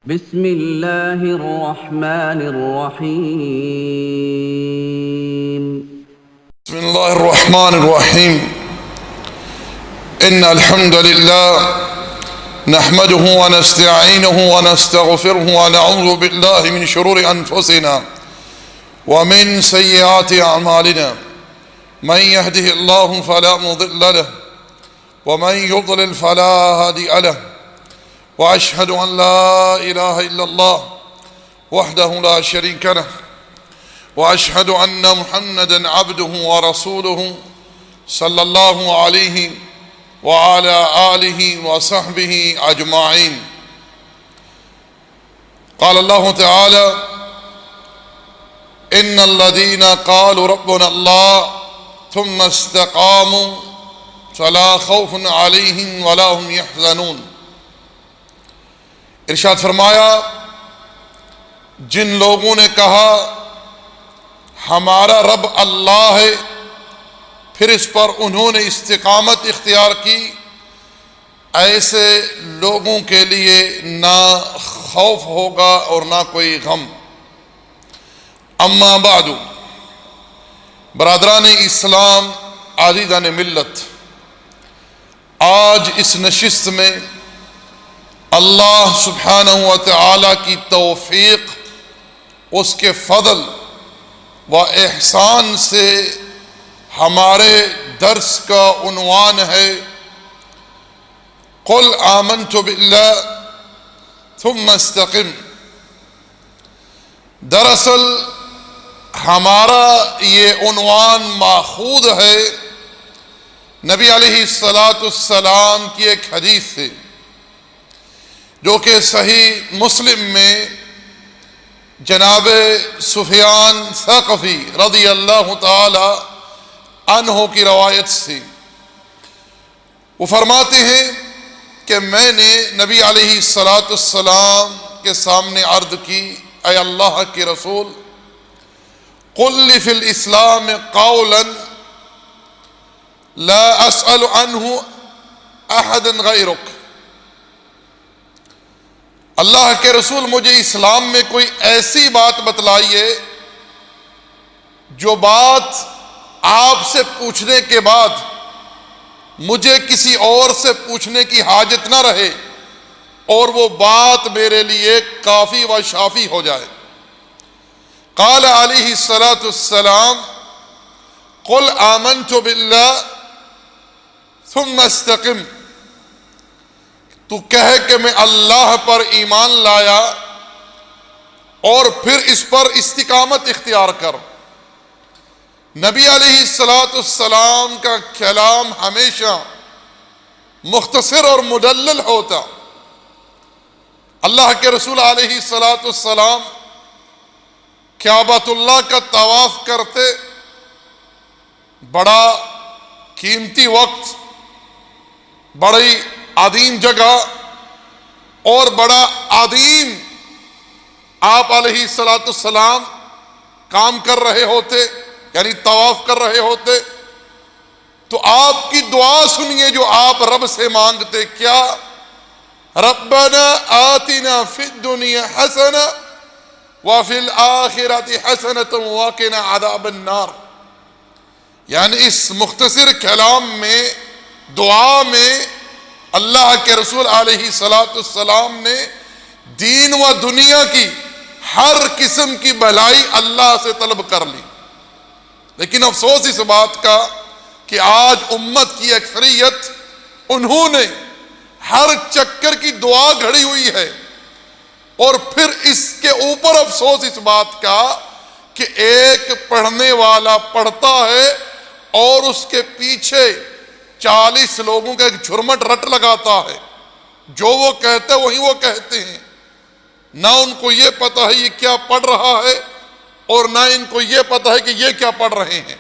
بسم الله الرحمن الرحيم. بسم الله الرحمن الرحيم. إن الحمد لله نحمده ونستعينه ونستغفره ونعوذ بالله من شرور أنفسنا ومن سيئات أعمالنا. من يهده الله فلا مضل له ومن يضلل فلا هادي له. وأشهد أن لا إله إلا الله وحده لا شريك له وأشهد أن محمدًا عبده ورسوله صلى الله عليه وعلى آله وصحبه أجمعين. قال الله تعالى: إن الذين قالوا ربنا الله ثم استقاموا فلا خوف عليهم ولا هم يحزنون. ارشاد فرمایا، جن لوگوں نے کہا ہمارا رب اللہ ہے، پھر اس پر انہوں نے استقامت اختیار کی، ایسے لوگوں کے لیے نہ خوف ہوگا اور نہ کوئی غم۔ اما بعد، برادران اسلام، عزیزان ملت، آج اس نشست میں اللہ سبحانہ و تعالی کی توفیق، اس کے فضل و احسان سے ہمارے درس کا عنوان ہے قل آمنت باللہ ثم استقم۔ دراصل ہمارا یہ عنوان ماخوذ ہے نبی علیہ السلام کی ایک حدیث سے، جو کہ صحیح مسلم میں جناب سفیان ثقفی رضی اللہ تعالی عنہ کی روایت سے وہ فرماتے ہیں کہ میں نے نبی علیہ السلام کے سامنے عرض کی، اے اللہ کے رسول، قل لی فی الاسلام قولا لا اسأل عنہ احدا غیرک۔ اللہ کے رسول، مجھے اسلام میں کوئی ایسی بات بتلائیے جو بات آپ سے پوچھنے کے بعد مجھے کسی اور سے پوچھنے کی حاجت نہ رہے اور وہ بات میرے لیے کافی و شافی ہو جائے۔ قال علیہ السلام: قل آمنت باللہ ثم استقم۔ تو کہے کہ میں اللہ پر ایمان لایا اور پھر اس پر استقامت اختیار کر۔ نبی علیہ السلام کا کلام ہمیشہ مختصر اور مدلل ہوتا۔ اللہ کے رسول علیہ السلام کعبۃ اللہ کا طواف کرتے، بڑا قیمتی وقت، بڑی عظیم جگہ اور بڑا عظیم آپ علیہ السلام کام کر رہے ہوتے، یعنی طواف کر رہے ہوتے، تو آپ کی دعا سنیے جو آپ رب سے مانگتے، کیا؟ ربنا آتنا فی الدنیا حسنہ وفی الآخرۃ حسنۃ وقنا عذاب النار۔ یعنی اس مختصر کلام میں، دعا میں، اللہ کے رسول علیہ السلام نے دین و دنیا کی ہر قسم کی بھلائی اللہ سے طلب کر لی۔ لیکن افسوس اس بات کا کہ آج امت کی اکثریت، انہوں نے ہر چکر کی دعا گھڑی ہوئی ہے، اور پھر اس کے اوپر افسوس اس بات کا کہ ایک پڑھنے والا پڑھتا ہے اور اس کے پیچھے 40 لوگوں کا ایک جھرمٹ رٹ لگاتا ہے، جو وہ کہتے وہی وہ کہتے ہیں، نہ ان کو یہ پتہ ہے یہ کیا پڑھ رہا ہے اور نہ ان کو یہ پتہ ہے کہ یہ کیا پڑھ رہے ہیں۔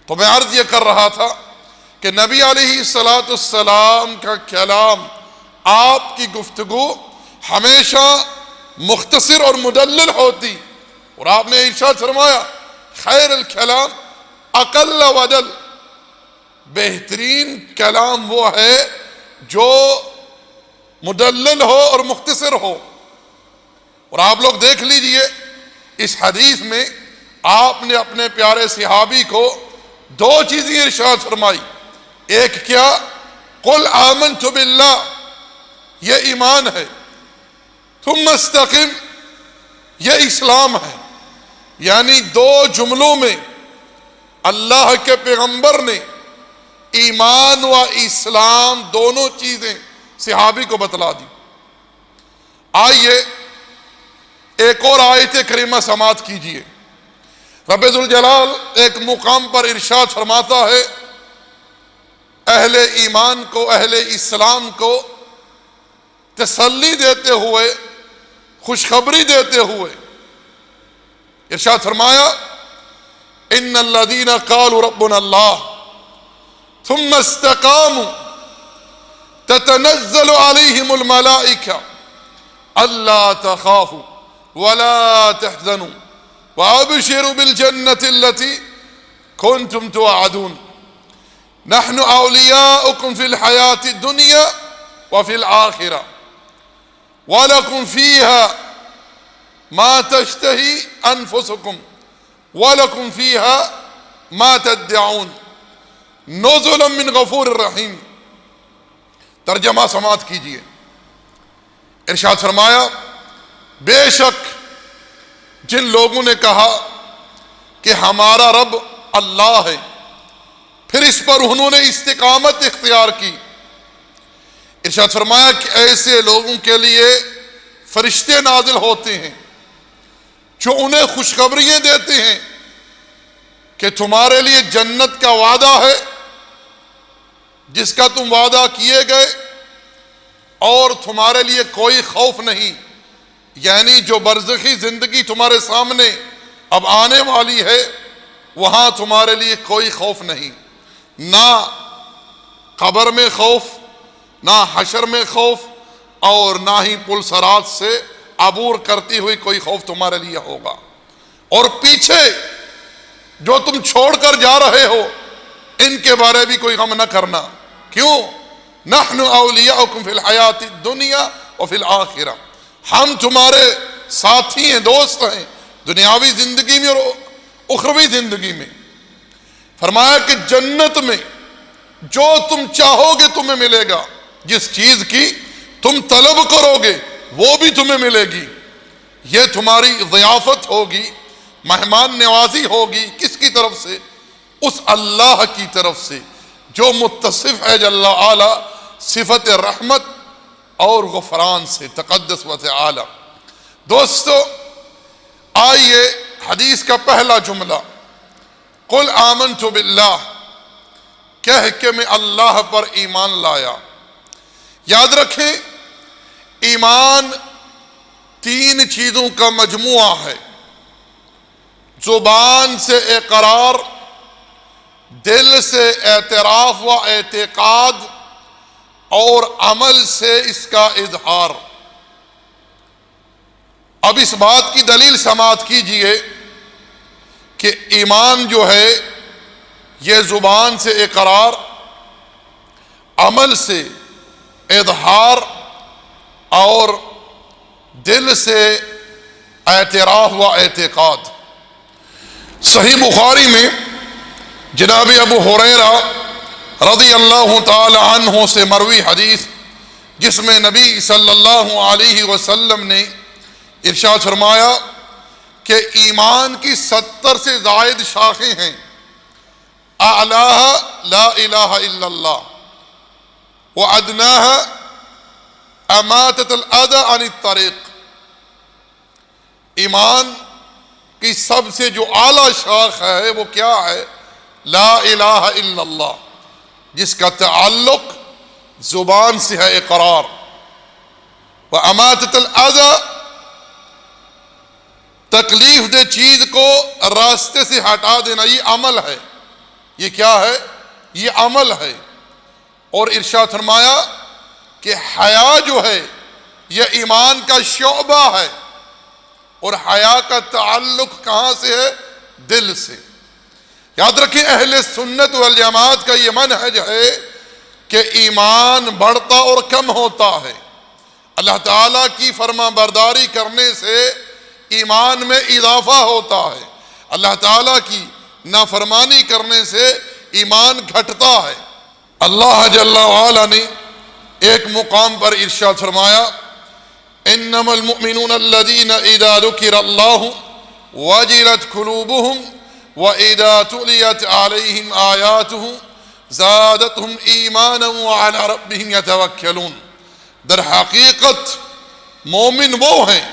تو میں عرض یہ کر رہا تھا کہ نبی علیہ السلام کا کلام، آپ کی گفتگو ہمیشہ مختصر اور مدلل ہوتی، اور آپ نے ارشاد فرمایا خیر الکلام اقل ودل، بہترین کلام وہ ہے جو مدلل ہو اور مختصر ہو۔ اور آپ لوگ دیکھ لیجئے اس حدیث میں آپ نے اپنے پیارے صحابی کو دو چیزیں ارشاد فرمائی. ایک کیا؟ قل آمنت باللہ، یہ ایمان ہے. ثم استقم، یہ اسلام ہے. یعنی دو جملوں میں اللہ کے پیغمبر نے ایمان و اسلام دونوں چیزیں صحابی کو بتلا دی. آئیے ایک اور آیت کریمہ سماعت کیجئے. رب ذوالجلال ایک مقام پر ارشاد فرماتا ہے اہل ایمان کو، اہل اسلام کو تسلی دیتے ہوئے، خوشخبری دیتے ہوئے ارشاد فرمایا ان الذین قالوا ربنا اللہ ثم استقاموا تتنزل علیہم الملائکہ الا تخافوا ولا تحزنوا وابشروا بالجنة التي كنتم توعدون نحن اولیاؤکم فی الحیاة الدنیا وفی الآخرہ وَلَكُمْ فِيهَا مَا تَشْتَهِي أَنفُسُكُمْ وَلَكُمْ فِيهَا مَا تَدَّعُونَ نُزُلًا مِّن غَفُورٍ رَحِيمٍ. ترجمہ سماعت کیجئے. ارشاد فرمایا بے شک جن لوگوں نے کہا کہ ہمارا رب اللہ ہے، پھر اس پر انہوں نے استقامت اختیار کی، ارشاد فرمایا کہ ایسے لوگوں کے لیے فرشتے نازل ہوتے ہیں جو انہیں خوشخبریاں دیتے ہیں کہ تمہارے لیے جنت کا وعدہ ہے جس کا تم وعدہ کیے گئے، اور تمہارے لیے کوئی خوف نہیں. یعنی جو برزخی زندگی تمہارے سامنے اب آنے والی ہے وہاں تمہارے لیے کوئی خوف نہیں، نہ قبر میں خوف، نہ حشر میں خوف، اور نہ ہی پل صراط سے عبور کرتی ہوئی کوئی خوف تمہارے لیے ہوگا. اور پیچھے جو تم چھوڑ کر جا رہے ہو ان کے بارے بھی کوئی غم نہ کرنا. کیوں؟ نحن اولیاؤکم فی الحیاۃ الدنیا وفی الآخرہ، ہم تمہارے ساتھی ہیں، دوست ہیں، دنیاوی زندگی میں اور اخروی زندگی میں. فرمایا کہ جنت میں جو تم چاہو گے تمہیں ملے گا، جس چیز کی تم طلب کرو گے وہ بھی تمہیں ملے گی. یہ تمہاری ضیافت ہوگی، مہمان نوازی ہوگی. کس کی طرف سے؟ اس اللہ کی طرف سے جو متصف ہے جل اعلی صفت رحمت اور غفران سے، تقدس و تعالی. دوستو آئیے حدیث کا پہلا جملہ قل آمنت باللہ کہہ کے میں اللہ پر ایمان لایا. یاد رکھیں ایمان تین چیزوں کا مجموعہ ہے: زبان سے اقرار، دل سے اعتراف و اعتقاد، اور عمل سے اس کا اظہار. اب اس بات کی دلیل سماعت کیجئے کہ ایمان جو ہے یہ زبان سے اقرار، عمل سے اظہار اور دل سے اعتراف و اعتقاد. صحیح بخاری میں جناب ابو ہریرہ رضی اللہ تعالی عنہ سے مروی حدیث، جس میں نبی صلی اللہ علیہ وسلم نے ارشاد فرمایا کہ ایمان کی 70 سے زائد شاخیں ہیں. اعلاہا لا الہ الا اللہ وادناہا اماتۃ الاذی عن الطریق. ایمان کی سب سے جو اعلیٰ شاخ ہے وہ کیا ہے؟ لا الہ الا اللہ، جس کا تعلق زبان سے ہے اقرار، واماتۃ الاذی تکلیف دہ چیز کو راستے سے ہٹا دینا. یہ عمل ہے. یہ کیا ہے؟ یہ عمل ہے. اور ارشاد فرمایا کہ حیا جو ہے یہ ایمان کا شعبہ ہے، اور حیا کا تعلق کہاں سے ہے؟ دل سے. یاد رکھیں اہل سنت والجماعت کا یہ منہج ہے کہ ایمان بڑھتا اور کم ہوتا ہے. اللہ تعالیٰ کی فرما برداری کرنے سے ایمان میں اضافہ ہوتا ہے، اللہ تعالیٰ کی نافرمانی کرنے سے ایمان گھٹتا ہے۔ اللہ جل وعلا نے ایک مقام پر ارشاد فرمایا، انما المؤمنون الذین اذا ذکر اللہ وجلت قلوبهم واذا تلیت علیہم آیاتہ زادتهم ایمانا وعلی ربهم یتوکلون۔ در حقیقت مومن وہ ہیں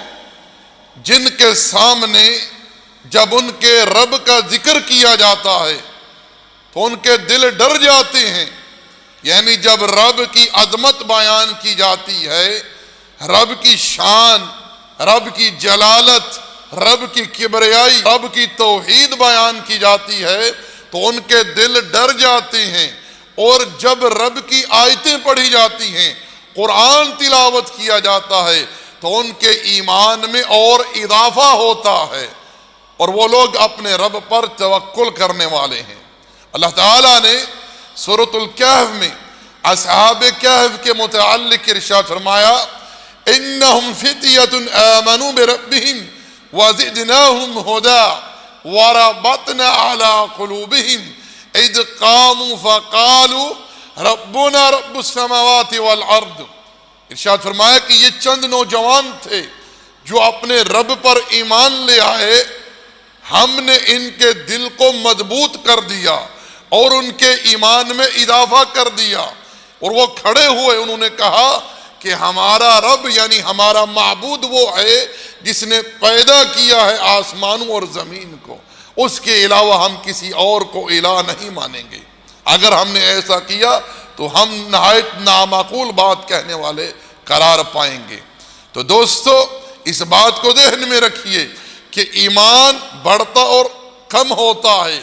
جن کے سامنے جب ان کے رب کا ذکر کیا جاتا ہے تو ان کے دل ڈر جاتے ہیں، یعنی جب رب کی عظمت بیان کی جاتی ہے، رب کی شان، رب کی جلالت، رب کی کبریائی، رب کی توحید بیان کی جاتی ہے تو ان کے دل ڈر جاتے ہیں، اور جب رب کی آیتیں پڑھی جاتی ہیں، قرآن تلاوت کیا جاتا ہے تو ان کے ایمان میں اور اضافہ ہوتا ہے، اور وہ لوگ اپنے رب پر توکل کرنے والے ہیں۔ اللہ تعالیٰ نے سورۃ الکہف میں اصحاب کہف کے متعلق ارشاد فرمایا، انہم فتیۃ آمنوا بربہم وزدناہم ہدی وربطنا علی قلوبہم اذ قاموا فقالوا ربنا رب السماوات والارض۔ ارشاد فرمایا کہ یہ چند نوجوان تھے جو اپنے رب پر ایمان لے آئے، ہم نے ان کے دل کو مضبوط کر دیا اور ان کے ایمان میں اضافہ کر دیا، اور وہ کھڑے ہوئے، انہوں نے کہا کہ ہمارا رب یعنی ہمارا معبود وہ ہے جس نے پیدا کیا ہے آسمانوں اور زمین کو، اس کے علاوہ ہم کسی اور کو الہ نہیں مانیں گے۔ اگر ہم نے ایسا کیا تو ہم نہایت نامعقول بات کہنے والے قرار پائیں گے۔ تو دوستو اس بات کو ذہن میں رکھیے کہ ایمان بڑھتا اور کم ہوتا ہے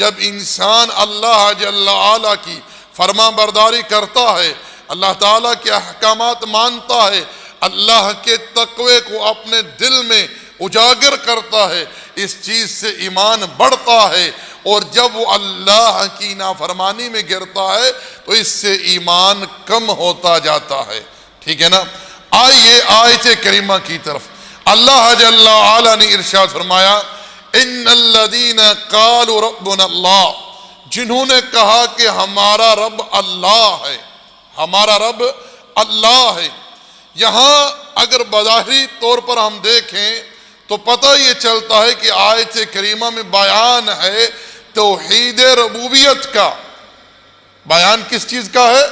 جب انسان اللہ جل وعلا کی فرما برداری کرتا ہے، اللہ تعالیٰ کے احکامات مانتا ہے، اللہ کے تقوی کو اپنے دل میں اجاگر کرتا ہے، اس چیز سے ایمان بڑھتا ہے، اور جب وہ اللہ کی نافرمانی میں گرتا ہے تو اس سے ایمان کم ہوتا جاتا ہے۔ ٹھیک ہے نا؟ آئیے آیت کریمہ کی طرف۔ اللہ جل وعلا نے ارشاد فرمایا، ان الذین قالوا ربنا اللہ، جنہوں نے کہا کہ ہمارا رب اللہ ہے، ہمارا رب اللہ ہے۔ یہاں اگر بظاہری طور پر ہم دیکھیں تو پتہ یہ چلتا ہے کہ آیت کریمہ میں بیان ہے توحید ربوبیت کا۔ بیان کس چیز کا ہے؟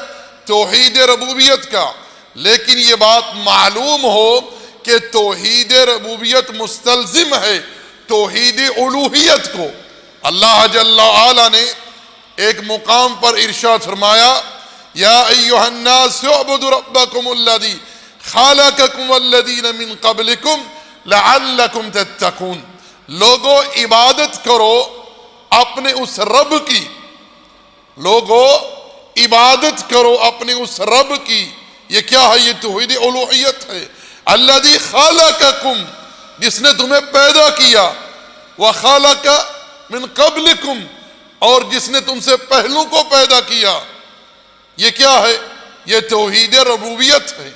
توحید ربوبیت کا۔ لیکن یہ بات معلوم ہو کہ توحید ربوبیت مستلزم ہے توحید الوہیت کو۔ اللہ جل وعلا نے ایک مقام پر ارشاد فرمایا، یا ایھا الناس اعبدوا ربکم الذی خلقکم والذین من قبلکم لعلکم تتقون۔ لوگو عبادت کرو اپنے اس رب کی، لوگو عبادت کرو اپنے اس رب کی۔ یہ کیا ہے؟ یہ توحید الوہیت ہے۔ الذی خلقکم، جس نے تمہیں پیدا کیا، وخلق من قبلکم، اور جس نے تم سے پہلوں کو پیدا کیا۔ یہ کیا ہے؟ یہ توحید ربوبیت ہے۔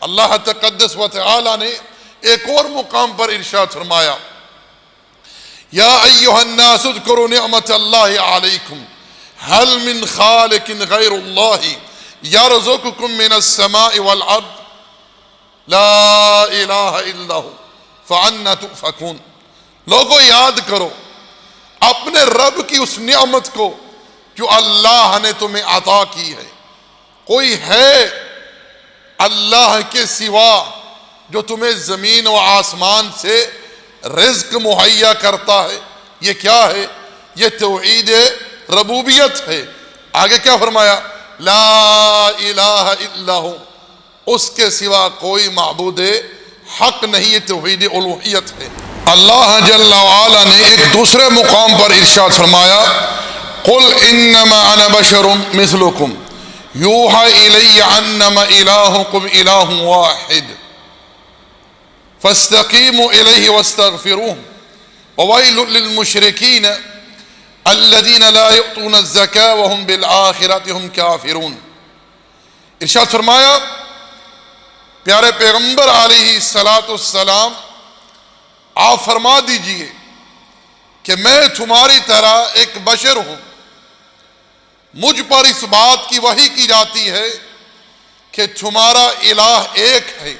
اللہ تقدس و تعالی نے ایک اور مقام پر ارشاد فرمایا، یا ایھا الناس اذکروا نعمت اللہ علیکم هل من خالق غیر اللہ یرزقکم من السماء والارض لا الہ الا ہو فأنا تؤفکون۔ لوگوں یاد کرو اپنے رب کی اس نعمت کو جو اللہ نے تمہیں عطا کی ہے۔ کوئی ہے اللہ کے سوا جو تمہیں زمین و آسمان سے رزق مہیا کرتا ہے؟ یہ کیا ہے؟ یہ توحید ربوبیت ہے۔ آگے کیا فرمایا؟ لا الہ الا ہو، اس کے سوا کوئی معبود حق نہیں، یہ توحید الوہیت ہے۔ اللہ جل وعلا نے ایک دوسرے مقام پر ارشاد فرمایا، قل انما انا بشر مثلکم یوحی الی انما الہکم الہ واحد فاستقیموا الیہ واستغفروہ وویل للمشرکین الذین لا یؤتون الزکاة وهم بالآخرة هم کافرون۔ ارشاد فرمایا پیارے پیغمبر علیہ السلام آپ فرما دیجئے کہ میں تمہاری طرح ایک بشر ہوں، مجھ پر اس بات کی وحی کی جاتی ہے کہ تمہارا الہ ایک ہے،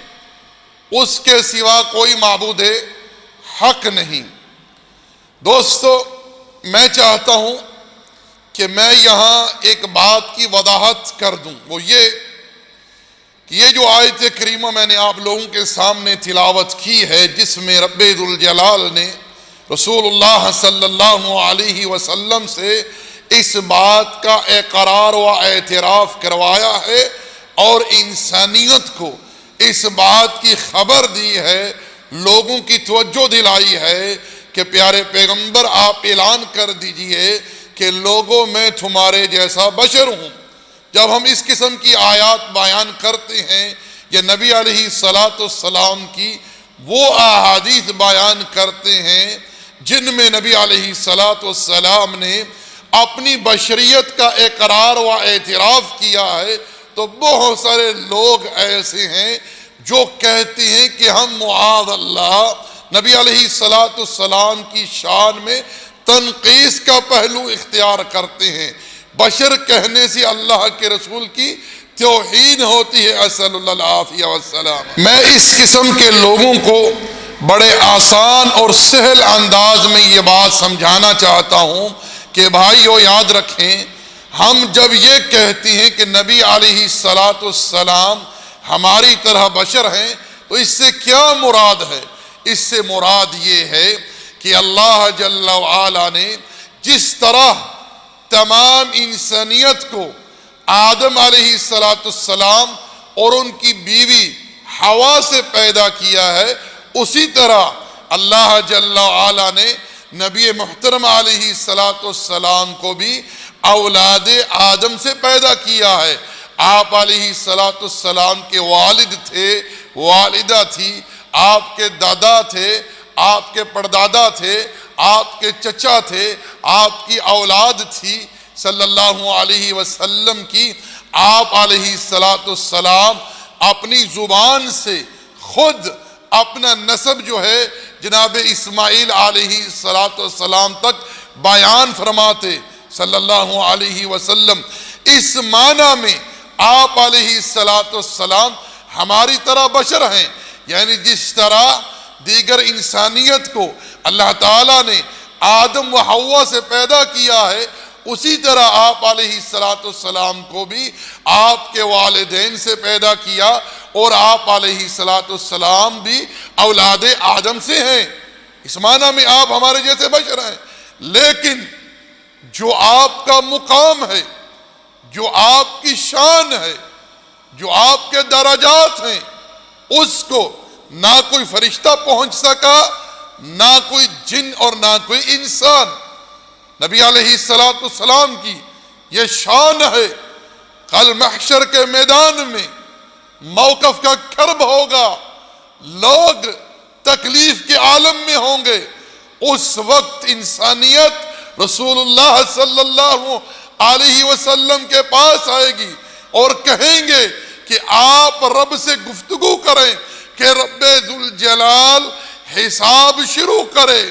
اس کے سوا کوئی معبود حق نہیں۔ دوستو، میں چاہتا ہوں کہ میں یہاں ایک بات کی وضاحت کر دوں، وہ یہ کہ یہ جو آیت کریمہ میں نے آپ لوگوں کے سامنے تلاوت کی ہے، جس میں رب ذوالجلال نے رسول اللہ صلی اللہ علیہ وسلم سے اس بات کا اقرار و اعتراف کروایا ہے اور انسانیت کو اس بات کی خبر دی ہے، لوگوں کی توجہ دلائی ہے کہ پیارے پیغمبر آپ اعلان کر دیجئے کہ لوگوں میں تمہارے جیسا بشر ہوں۔ جب ہم اس قسم کی آیات بیان کرتے ہیں یا نبی علیہ السلام کی وہ احادیث بیان کرتے ہیں جن میں نبی علیہ السلام نے اپنی بشریت کا اقرار و اعتراف کیا ہے، تو بہت سارے لوگ ایسے ہیں جو کہتے ہیں کہ ہم معاذ اللہ نبی علیہ السلام کی شان میں تنقیص کا پہلو اختیار کرتے ہیں۔ بشر کہنے سے اللہ کے رسول کی توہین ہوتی ہے، صلی اللہ علیہ وسلم۔ میں اس قسم کے لوگوں کو بڑے آسان اور سہل انداز میں یہ بات سمجھانا چاہتا ہوں کہ بھائیو یاد رکھیں، ہم جب یہ کہتے ہیں کہ نبی علیہ السلام ہماری طرح بشر ہیں تو اس سے کیا مراد ہے؟ اس سے مراد یہ ہے کہ اللہ جل وعلا نے جس طرح تمام انسانیت کو آدم علیہ السلام اور ان کی بیوی حوا سے پیدا کیا ہے، اسی طرح اللہ جل وعلا نے نبی محترم علیہ السلام کو بھی اولاد آدم سے پیدا کیا ہے۔ آپ علیہ السلام کے والد تھے، والدہ تھی، آپ کے دادا تھے، آپ کے پردادا تھے، آپ کے چچا تھے، آپ کی اولاد تھی صلی اللہ علیہ وسلم کی۔ آپ علیہ السلام اپنی زبان سے خود اپنا نسب جو ہے جناب اسماعیل علیہ السلام تک بیان فرماتے صلی اللہ علیہ وسلم۔ اس معنی میں آپ علیہ السلام ہماری طرح بشر ہیں، یعنی جس طرح دیگر انسانیت کو اللہ تعالیٰ نے آدم و حوا سے پیدا کیا ہے، اسی طرح آپ علیہ السلام کو بھی آپ کے والدین سے پیدا کیا، اور آپ علیہ السلام بھی اولاد آدم سے ہیں۔ اس معنی میں آپ ہمارے جیسے بشر ہیں، لیکن جو آپ کا مقام ہے، جو آپ کی شان ہے، جو آپ کے درجات ہیں، اس کو نہ کوئی فرشتہ پہنچ سکا، نہ کوئی جن اور نہ کوئی انسان۔ نبی علیہ السلام کی یہ شان ہے، کل محشر کے میدان میں موقف کا کرب ہوگا، لوگ تکلیف کے عالم میں ہوں گے، اس وقت انسانیت رسول اللہ صلی اللہ علیہ وسلم کے پاس آئے گی اور کہیں گے کہ آپ رب سے گفتگو کریں کہ رب ذوالجلال حساب شروع کرے،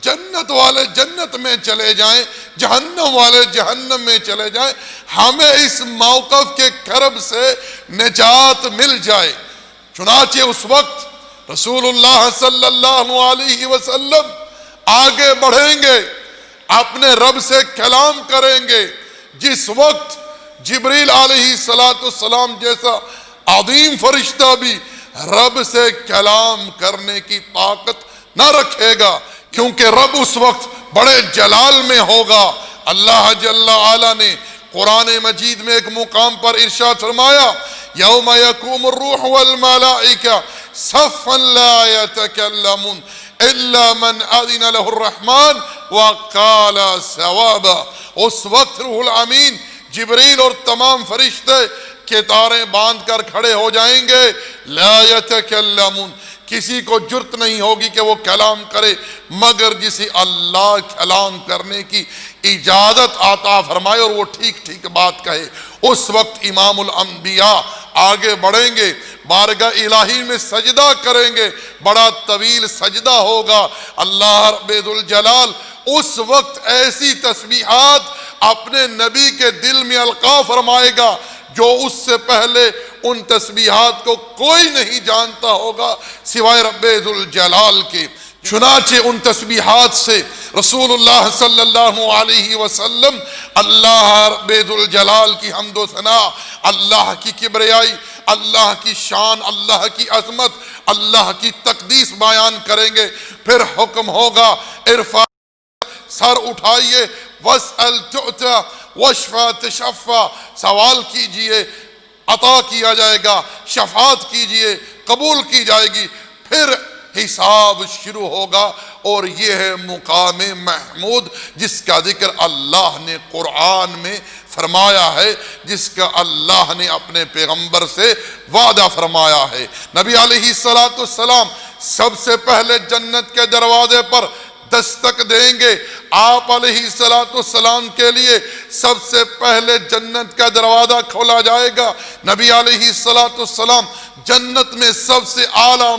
جنت والے جنت میں چلے جائیں، جہنم والے جہنم میں چلے جائیں، ہمیں اس موقف کے کرب سے نجات مل جائے۔ چنانچہ اس وقت رسول اللہ صلی اللہ علیہ وسلم آگے بڑھیں گے، اپنے رب سے کلام کریں گے۔ جس وقت جبریل علیہ السلام جیسا عظیم فرشتہ بھی رب سے کلام کرنے کی طاقت نہ رکھے گا، کیونکہ رب اس وقت بڑے جلال میں ہوگا۔ اللہ جل وعلا نے قرآن مجید میں ایک مقام پر ارشاد فرمایا، یوم یقوم الروح والملائکہ صفا لا یتکلمون الا من اذن له الرحمن وقال صوابا۔ اس وقت روح الامین جبریل اور تمام فرشتے کتاریں باندھ کر کھڑے ہو جائیں گے، لا یتکلمون، کسی کو جرت نہیں ہوگی کہ وہ کلام کرے مگر جسے اللہ کلام کرنے کی اجازت عطا فرمائے اور وہ ٹھیک ٹھیک بات کہے۔ اس وقت امام الانبیاء آگے بڑھیں گے، بارگاہ الہی میں سجدہ کریں گے، بڑا طویل سجدہ ہوگا۔ اللہ رب ذوالجلال اس وقت ایسی تسبیحات اپنے نبی کے دل میں القاء فرمائے گا جو اس سے پہلے ان تسبیحات کو کوئی نہیں جانتا ہوگا سوائے رب ذوالجلال کے۔ چنانچہ ان تسبیحات سے رسول اللہ صلی اللہ علیہ وسلم اللہ رب ذوالجلال کی حمد و ثنا، اللہ کی کبریائی، اللہ کی شان، اللہ کی عظمت، اللہ کی تقدیس بیان کریں گے۔ پھر حکم ہوگا ارفع، سر اٹھائیے، واسأل تؤتى واشفع تشفع، سوال کیجئے عطا کیا جائے گا، شفاعت کیجئے قبول کی جائے گی۔ پھر حساب شروع ہوگا، اور یہ ہے مقام محمود جس کا ذکر اللہ نے قرآن میں فرمایا ہے، جس کا اللہ نے اپنے پیغمبر سے وعدہ فرمایا ہے۔ نبی علیہ السلام سب سے پہلے جنت کے دروازے پر دستک دیں گے۔ آپ علیہ السلام کے لیے سب سے پہلے جنت کا دروازہ کھولا جائے گا۔ نبی علیہ السلام جنت میں سب سے اعلیٰ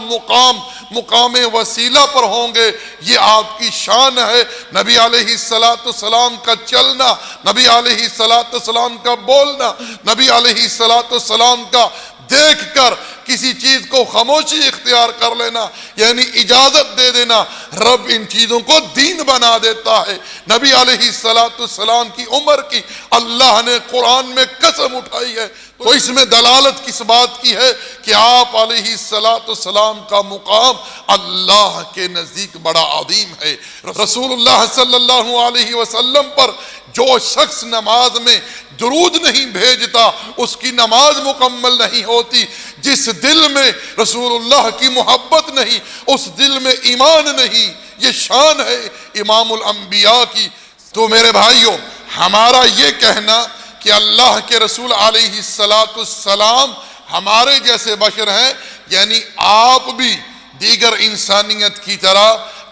مقام وسیلہ پر ہوں گے، یہ آپ کی شان ہے۔ نبی علیہ السلام کا چلنا، نبی علیہ السلام کا بولنا، نبی علیہ السلام کا دیکھ کر کسی چیز کو خاموشی اختیار کر لینا، یعنی اجازت دے دینا، رب ان چیزوں کو دین بنا دیتا ہے۔ نبی علیہ السلام کی عمر کی اللہ نے قرآن میں قسم اٹھائی ہے، تو اس میں دلالت کس بات کی ہے کہ آپ علیہ السلام کا مقام اللہ کے نزدیک بڑا عظیم ہے۔ رسول اللہ صلی اللہ علیہ وسلم پر جو شخص نماز میں درود نہیں بھیجتا اس کی نماز مکمل نہیں ہوتی۔ جس دل میں رسول اللہ کی محبت نہیں اس دل میں ایمان نہیں، یہ شان ہے امام الانبیاء کی۔ تو میرے بھائیوں، ہمارا یہ کہنا کہ اللہ کے رسول علیہ السلام ہمارے جیسے بشر ہیں، یعنی آپ بھی دیگر انسانیت کی طرح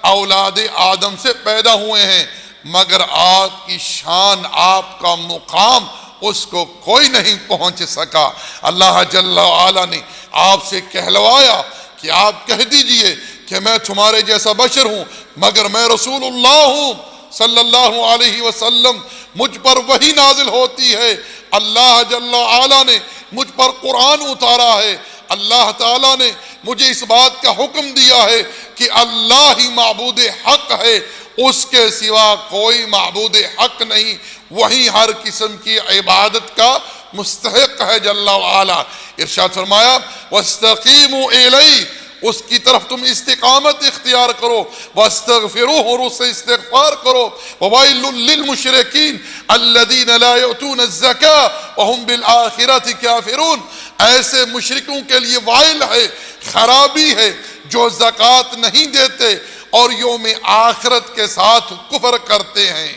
اولاد آدم سے پیدا ہوئے ہیں، مگر آپ کی شان، آپ کا مقام اس کو کوئی نہیں پہنچ سکا۔ اللہ جل وعلا نے آپ سے کہلوایا کہ آپ کہہ دیجئے کہ میں تمہارے جیسا بشر ہوں، مگر میں رسول اللہ ہوں صلی اللہ علیہ وسلم، مجھ پر وحی نازل ہوتی ہے، اللہ جل وعلا نے مجھ پر قرآن اتارا ہے، اللہ تعالیٰ نے مجھے اس بات کا حکم دیا ہے کہ اللہ ہی معبود حق ہے، اس کے سوا کوئی معبود حق نہیں، وہی ہر قسم کی عبادت کا مستحق ہے جل وعلا۔ ارشاد فرمایا وَاسْتَقِيمُوا إِلَيْهِ، اس کی طرف تم استقامت اختیار کرو، وَاسْتَغْفِرُوهُ، اور اس سے استغفار کرو، وَوَيْلٌ لِّلْمُشْرِكِينَ الَّذِينَ لَا يُؤْتُونَ الزَّكَاةَ وَهُمْ بِالْآخِرَةِ كَافِرُونَ، ایسے مشرکوں کے لیے وائل ہے، خرابی ہے جو زکوٰۃ نہیں دیتے اور یوم آخرت کے ساتھ کفر کرتے ہیں۔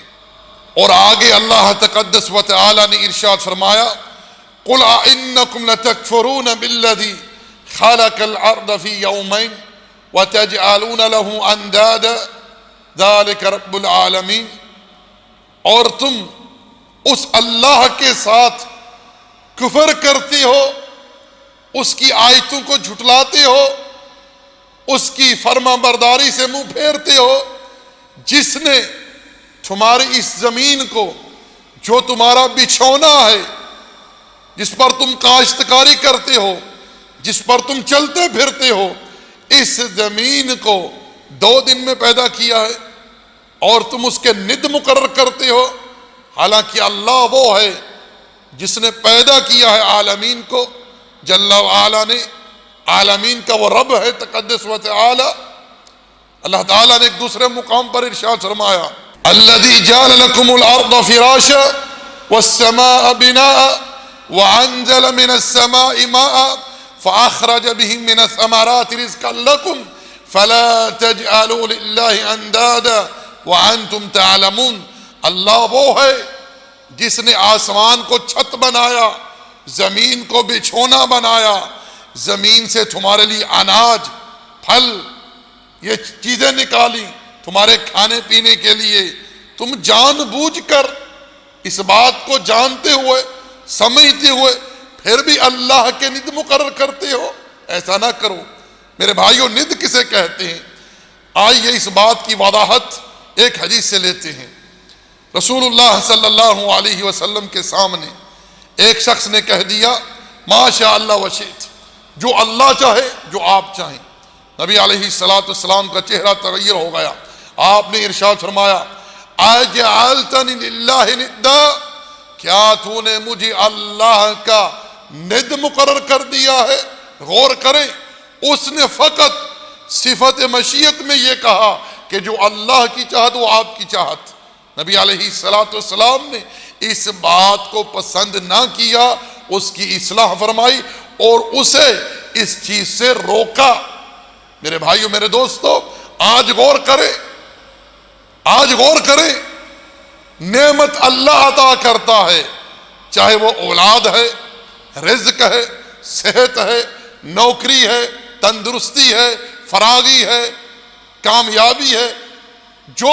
اور آگے اللہ تقدس و تعالی نے ارشاد فرمایا قُلْ أَإِنَّكُمْ لَتَكْفُرُونَ بِالَّذِي خَلَقَ الْأَرْضَ فِي يَوْمَيْنِ وَتَجْعَلُونَ لَهُ أَنْدَادًا ذَلِكَ رَبُّ الْعَالَمِينَ، اور تم اس اللہ کے ساتھ کفر کرتے ہو، اس کی آیتوں کو جھٹلاتے ہو، اس کی فرما برداری سے منہ پھیرتے ہو، جس نے تمہاری اس زمین کو، جو تمہارا بچھونا ہے، جس پر تم کاشتکاری کرتے ہو، جس پر تم چلتے پھرتے ہو، اس زمین کو 2 دن میں پیدا کیا ہے اور تم اس کے ند مقرر کرتے ہو، حالانکہ اللہ وہ ہے جس نے پیدا کیا ہے عالمین کو، جل وعلا نے عالمین کا وہ رب ہے تقدس و تعالی۔ اللہ تعالیٰ نے ایک دوسرے مقام پر ارشاد فرمایا الذی جعل لکم الارض فراشا والسماء بناء وانزل من السماء ماء فاخرج به من الثمرات رزقا لکم فلا تجعلوا للہ اندادا وانتم تعلمون، اللہ وہ ہے جس نے آسمان کو چھت بنایا، زمین کو بچھونا بنایا، زمین سے تمہارے لیے اناج پھل، یہ چیزیں نکالی تمہارے کھانے پینے کے لیے، تم جان بوجھ کر اس بات کو جانتے ہوئے سمجھتے ہوئے پھر بھی اللہ کے ند مقرر کرتے ہو، ایسا نہ کرو۔ میرے بھائیوں، ند کسے کہتے ہیں؟ آئیے اس بات کی وضاحت ایک حدیث سے لیتے ہیں۔ رسول اللہ صلی اللہ علیہ وسلم کے سامنے ایک شخص نے کہہ دیا ما شاء اللہ وشئت، جو اللہ چاہے، جو آپ چاہیں۔ نبی علیہ السلام کا چہرہ تغیر ہو گیا، آپ نے ارشاد فرمایا اجعلتنی للہ ندا، کیا تو نے مجھے اللہ کا ند مقرر کر دیا ہے؟ غور کریں، اس نے فقط صفت مشیت میں یہ کہا کہ جو اللہ کی چاہت وہ آپ کی چاہت۔ نبی علیہ السلام نے اس بات کو پسند نہ کیا، اس کی اصلاح فرمائی اور اسے اس چیز سے روکا۔ میرے بھائیوں، میرے دوستو، آج غور کریں، نعمت اللہ عطا کرتا ہے، چاہے وہ اولاد ہے، رزق ہے، صحت ہے، نوکری ہے، تندرستی ہے، فراغی ہے، کامیابی ہے، جو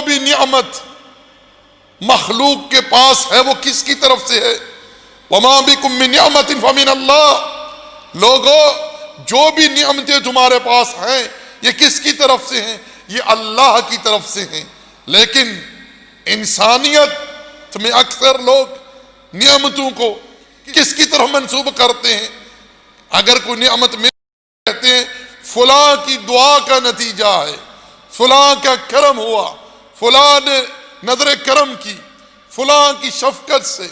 بھی نعمت مخلوق کے پاس ہے وہ کس کی طرف سے ہے؟ وَمَا بِكُم مِّن نِعْمَةٍ فَمِنَ اللَّهِ، لوگوں جو بھی نعمتیں تمہارے پاس ہیں یہ کس کی طرف سے ہیں؟ یہ اللہ کی طرف سے ہیں۔ لیکن انسانیت میں اکثر لوگ نعمتوں کو کس کی طرف منسوب کرتے ہیں؟ اگر کوئی نعمت میں کہتے ہیں فلاں کی دعا کا نتیجہ ہے، فلاں کا کرم ہوا، فلاں نے نظر کرم کی، فلاں کی شفقت سے،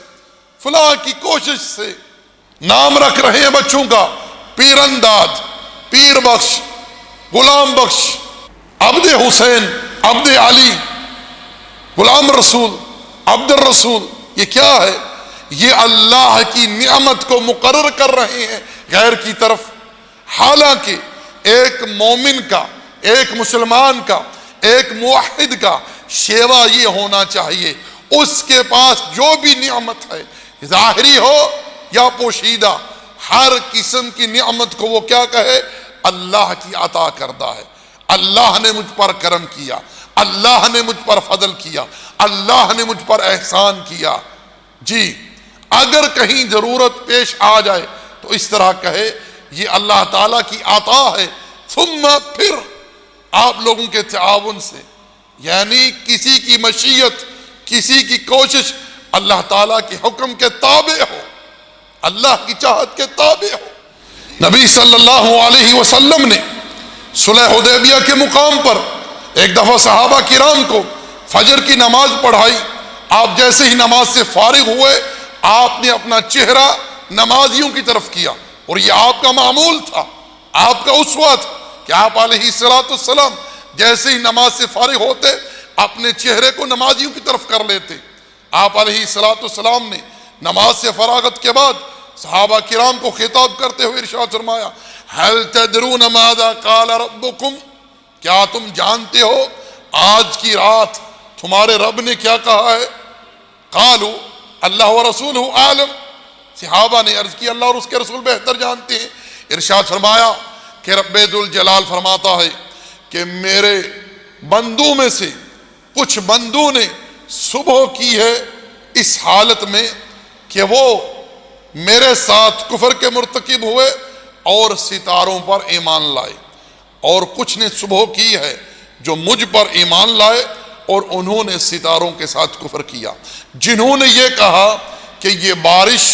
فلاں کی کوشش سے۔ نام رکھ رہے ہیں بچوں کا، پیر انداز، پیر بخش، غلام بخش، عبد حسین، عبد علی، غلام رسول، عبد الرسول۔ یہ کیا ہے؟ یہ اللہ کی نعمت کو مقرر کر رہے ہیں غیر کی طرف۔ حالانکہ ایک مومن کا، ایک مسلمان کا، ایک موحد کا شیوا یہ ہونا چاہیے، اس کے پاس جو بھی نعمت ہے، ظاہری ہو یا پوشیدہ، ہر قسم کی نعمت کو وہ کیا کہے؟ اللہ کی عطا کردہ ہے، اللہ نے مجھ پر کرم کیا، اللہ نے مجھ پر فضل کیا، اللہ نے مجھ پر احسان کیا۔ جی، اگر کہیں ضرورت پیش آ جائے تو اس طرح کہے یہ اللہ تعالیٰ کی عطا ہے، ثم پھر آپ لوگوں کے تعاون سے، یعنی کسی کی مشیت، کسی کی کوشش اللہ تعالیٰ کے حکم کے تابع ہو، اللہ کی چاہت کے تابع ہو۔ نبی صلی اللہ علیہ وسلم نے صلح حدیبیہ کے مقام پر ایک دفعہ صحابہ کرام کو فجر کی نماز پڑھائی۔ آپ جیسے ہی نماز سے فارغ ہوئے، آپ نے اپنا چہرہ نمازیوں کی طرف کیا، اور یہ آپ کا معمول تھا، آپ کا اسوہ تھا کہ آپ علیہ السلام جیسے ہی نماز سے فارغ ہوتے اپنے چہرے کو نمازیوں کی طرف کر لیتے۔ آپ علیہ السلام نے نماز سے فراغت کے بعد صحابہ کرام کو خطاب کرتے ہوئے ارشاد فرمایا هل تدرون ماذا قال ربكم، کیا تم جانتے ہو آج کی رات تمہارے رب نے کیا کہا ہے؟ قالوا اللہ ورسولہ عالم، صحابہ نے عرض کی اللہ اور اس کے رسول بہتر جانتے ہیں۔ ارشاد فرمایا کہ رب ذوالجلال فرماتا ہے کہ میرے بندوں میں سے کچھ بندوں نے صبح کی ہے اس حالت میں کہ وہ میرے ساتھ کفر کے مرتکب ہوئے اور ستاروں پر ایمان لائے، اور کچھ نے صبح کی ہے جو مجھ پر ایمان لائے اور انہوں نے ستاروں کے ساتھ کفر کیا۔ جنہوں نے یہ کہا کہ یہ بارش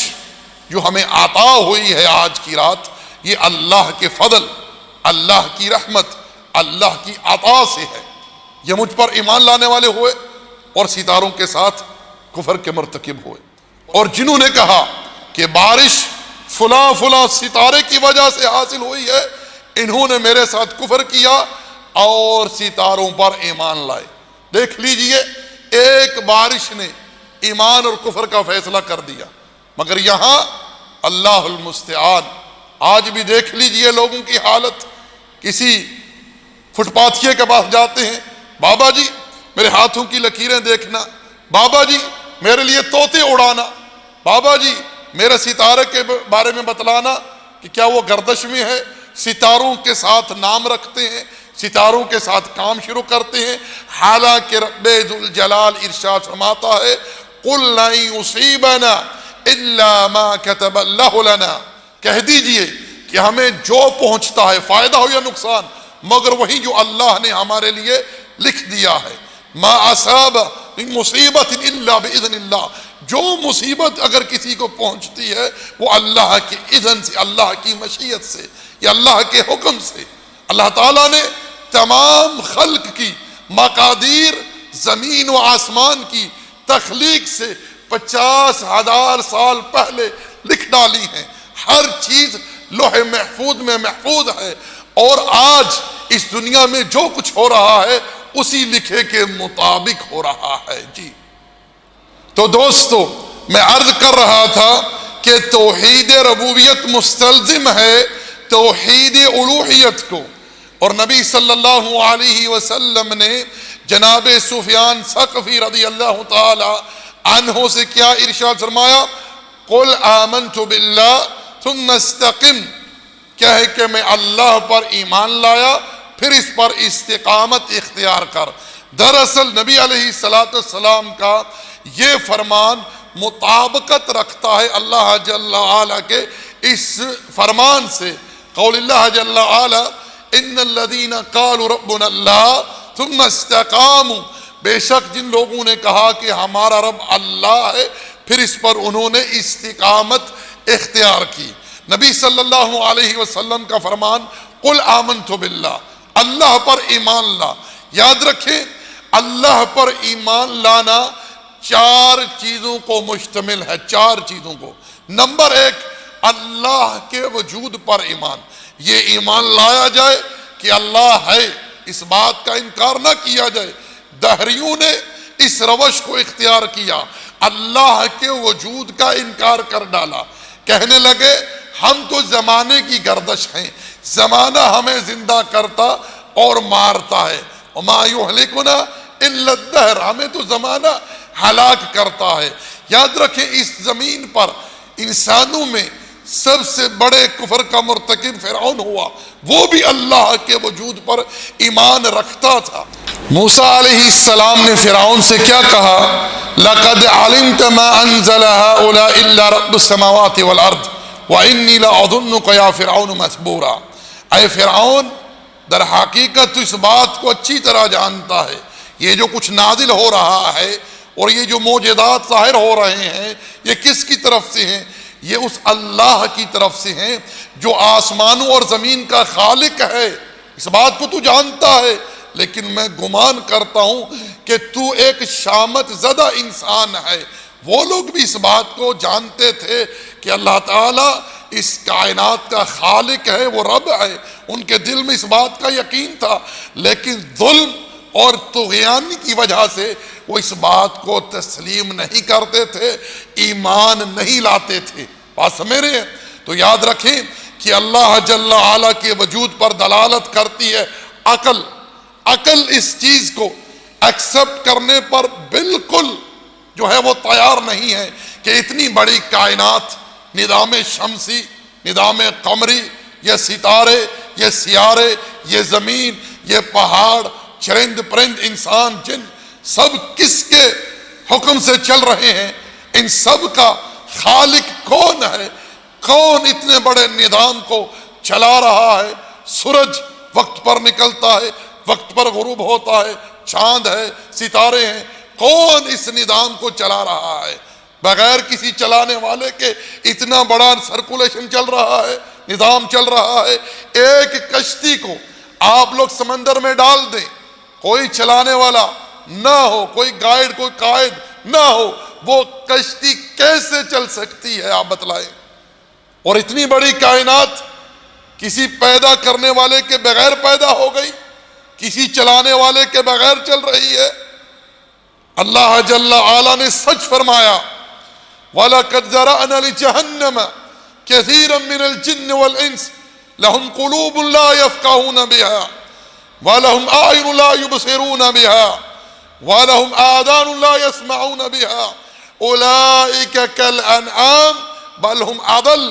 جو ہمیں عطا ہوئی ہے آج کی رات، یہ اللہ کے فضل، اللہ کی رحمت، اللہ کی عطا سے ہے، یہ مجھ پر ایمان لانے والے ہوئے اور ستاروں کے ساتھ کفر کے مرتکب ہوئے۔ اور جنہوں نے کہا کہ بارش فلاں فلاں ستارے کی وجہ سے حاصل ہوئی ہے، انہوں نے میرے ساتھ کفر کیا اور ستاروں پر ایمان لائے۔ دیکھ لیجئے، ایک بارش نے ایمان اور کفر کا فیصلہ کر دیا، مگر یہاں اللہ المستعان۔ آج بھی دیکھ لیجئے لوگوں کی حالت، کسی فٹ پاتھیے کے پاس جاتے ہیں، بابا جی میرے ہاتھوں کی لکیریں دیکھنا، بابا جی میرے لیے طوطے اڑانا، بابا جی میرے ستارے کے بارے میں بتلانا کہ کیا وہ گردش میں ہے؟ ستاروں کے ساتھ نام رکھتے ہیں، ستاروں کے ساتھ کام شروع کرتے ہیں، حالانکہ رب ذوالجلال ارشاد فرماتا ہے قُلْ لَن يُصِيبَنَا إِلَّا مَا كَتَبَ اللَّهُ لَنَا، کہہ دیجئے کہ ہمیں جو پہنچتا ہے فائدہ ہو یا نقصان مگر وہی جو اللہ نے ہمارے لیے لکھ دیا ہے۔ ما اصاب من مصیبت الا باذن اللہ، جو مصیبت اگر کسی کو پہنچتی ہے وہ اللہ کے اذن سے، اللہ کی مشیت سے یا اللہ کے حکم سے۔ اللہ تعالیٰ نے تمام خلق کی مقادیر زمین و آسمان کی تخلیق سے 50,000 سال پہلے لکھ ڈالی ہیں، ہر چیز لوح محفوظ میں محفوظ ہے، اور آج اس دنیا میں جو کچھ ہو رہا ہے اسی لکھے کے مطابق ہو رہا ہے۔ جی تو دوستو، میں عرض کر رہا تھا کہ توحید ربوبیت مستلزم ہے توحید الوہیت کو، اور نبی صلی اللہ علیہ وسلم نے جناب سفیان ثقفی رضی اللہ تعالی عنہ سے کیا ارشاد فرمایا؟ قُلْ آمَنْتُ بِاللَّهِ ثُمَّ اسْتَقِمْ، کیا ہے کہ میں اللہ پر ایمان لایا پھر اس پر استقامت اختیار کر۔ دراصل نبی علیہ السلام کا یہ فرمان مطابقت رکھتا ہے اللہ جل وعلا کے اس فرمان سے، قول اللہ جل وعلا ان الذین قالوا ربنا اللہ ثم استقاموا، بے شک جن لوگوں نے کہا کہ ہمارا رب اللہ ہے پھر اس پر انہوں نے استقامت اختیار کی۔ نبی صلی اللہ علیہ وسلم کا فرمان قُلْ آمَنْتُ بِاللَّهِ، اللہ پر ایمان لا۔ یاد رکھیں اللہ پر ایمان لانا 4 چیزوں کو مشتمل ہے، 4 چیزوں کو۔ نمبر 1، اللہ کے وجود پر ایمان، یہ ایمان لایا جائے کہ اللہ ہے، اس بات کا انکار نہ کیا جائے۔ دہریوں نے اس روش کو اختیار کیا، اللہ کے وجود کا انکار کر ڈالا، کہنے لگے ہم تو زمانے کی گردش ہیں، زمانہ ہمیں زندہ کرتا اور مارتا ہے، وما یہلکنا الا الدہر، ہمیں تو زمانہ ہلاک کرتا ہے۔ یاد رکھیں اس زمین پر انسانوں میں سب سے بڑے کفر کا مرتکب فرعون ہوا، وہ بھی اللہ کے وجود پر ایمان رکھتا تھا۔ موسیٰ علیہ السلام نے فرعون سے کیا کہا؟ لَقَدْ عَلِمْتَ مَا أَنزَلَ هَؤُلَاءِ إِلَّا رَبُّ السَّمَاوَاتِ وَالْأَرْضِ وَإِنِّي لَأَظُنُّكَ يَا فِرْعَوْنُ مَثْبُورًا، اے فرعون در حقیقت تو اس بات کو اچھی طرح جانتا ہے یہ جو کچھ نازل ہو رہا ہے اور یہ جو معجزات ظاہر ہو رہے ہیں یہ کس کی طرف سے ہیں؟ یہ اس اللہ کی طرف سے ہیں جو آسمانوں اور زمین کا خالق ہے، اس بات کو تو جانتا ہے، لیکن میں گمان کرتا ہوں کہ تو ایک شامت زدہ انسان ہے۔ وہ لوگ بھی اس بات کو جانتے تھے کہ اللہ تعالیٰ اس کائنات کا خالق ہے، وہ رب ہے، ان کے دل میں اس بات کا یقین تھا، لیکن ظلم اور طغیان کی وجہ سے وہ اس بات کو تسلیم نہیں کرتے تھے، ایمان نہیں لاتے تھے۔ بات سمجھ رہے ہیں؟ تو یاد رکھیں کہ اللہ جل وعلا کے وجود پر دلالت کرتی ہے عقل۔ عقل اس چیز کو ایکسپٹ کرنے پر بالکل جو ہے وہ تیار نہیں ہے کہ اتنی بڑی کائنات، نظام شمسی، نظام قمری، یہ ستارے، یہ سیارے، یہ زمین، یہ پہاڑ، چرند پرند، انسان، جن، سب کس کے حکم سے چل رہے ہیں؟ ان سب کا خالق کون ہے؟ کون اتنے بڑے نظام کو چلا رہا ہے؟ سورج وقت پر نکلتا ہے، وقت پر غروب ہوتا ہے، چاند ہے، ستارے ہیں، کون اس نظام کو چلا رہا ہے؟ بغیر کسی چلانے والے کے اتنا بڑا سرکولیشن چل رہا ہے، نظام چل رہا ہے۔ ایک کشتی کو آپ لوگ سمندر میں ڈال دیں، کوئی چلانے والا نہ ہو، کوئی گائیڈ، کوئی قائد نہ ہو، وہ کشتی کیسے چل سکتی ہے آپ بتلائیں؟ اور اتنی بڑی کائنات کسی پیدا کرنے والے کے بغیر پیدا ہو گئی، کسی چلانے والے کے بغیر چل رہی ہے۔ اللہ جل وعلا نے سچ فرمایا وَلَقَدْ ذَرَأْنَا لِجَهَنَّمَ كَثِيرًا مِنَ الْجِنِّ وَالْإِنسِ لَهُمْ قُلُوبٌ لَا يَفْقَهُونَ بِهَا وَلَهُمْ أَعْيُنٌ لَا يُبْصِرُونَ بِهَا وَلَهُمْ آذَانٌ لَا يَسْمَعُونَ بِهَا أُولَئِكَ كَالْأَنْعَامِ بَلْ هُمْ أَضَلُّ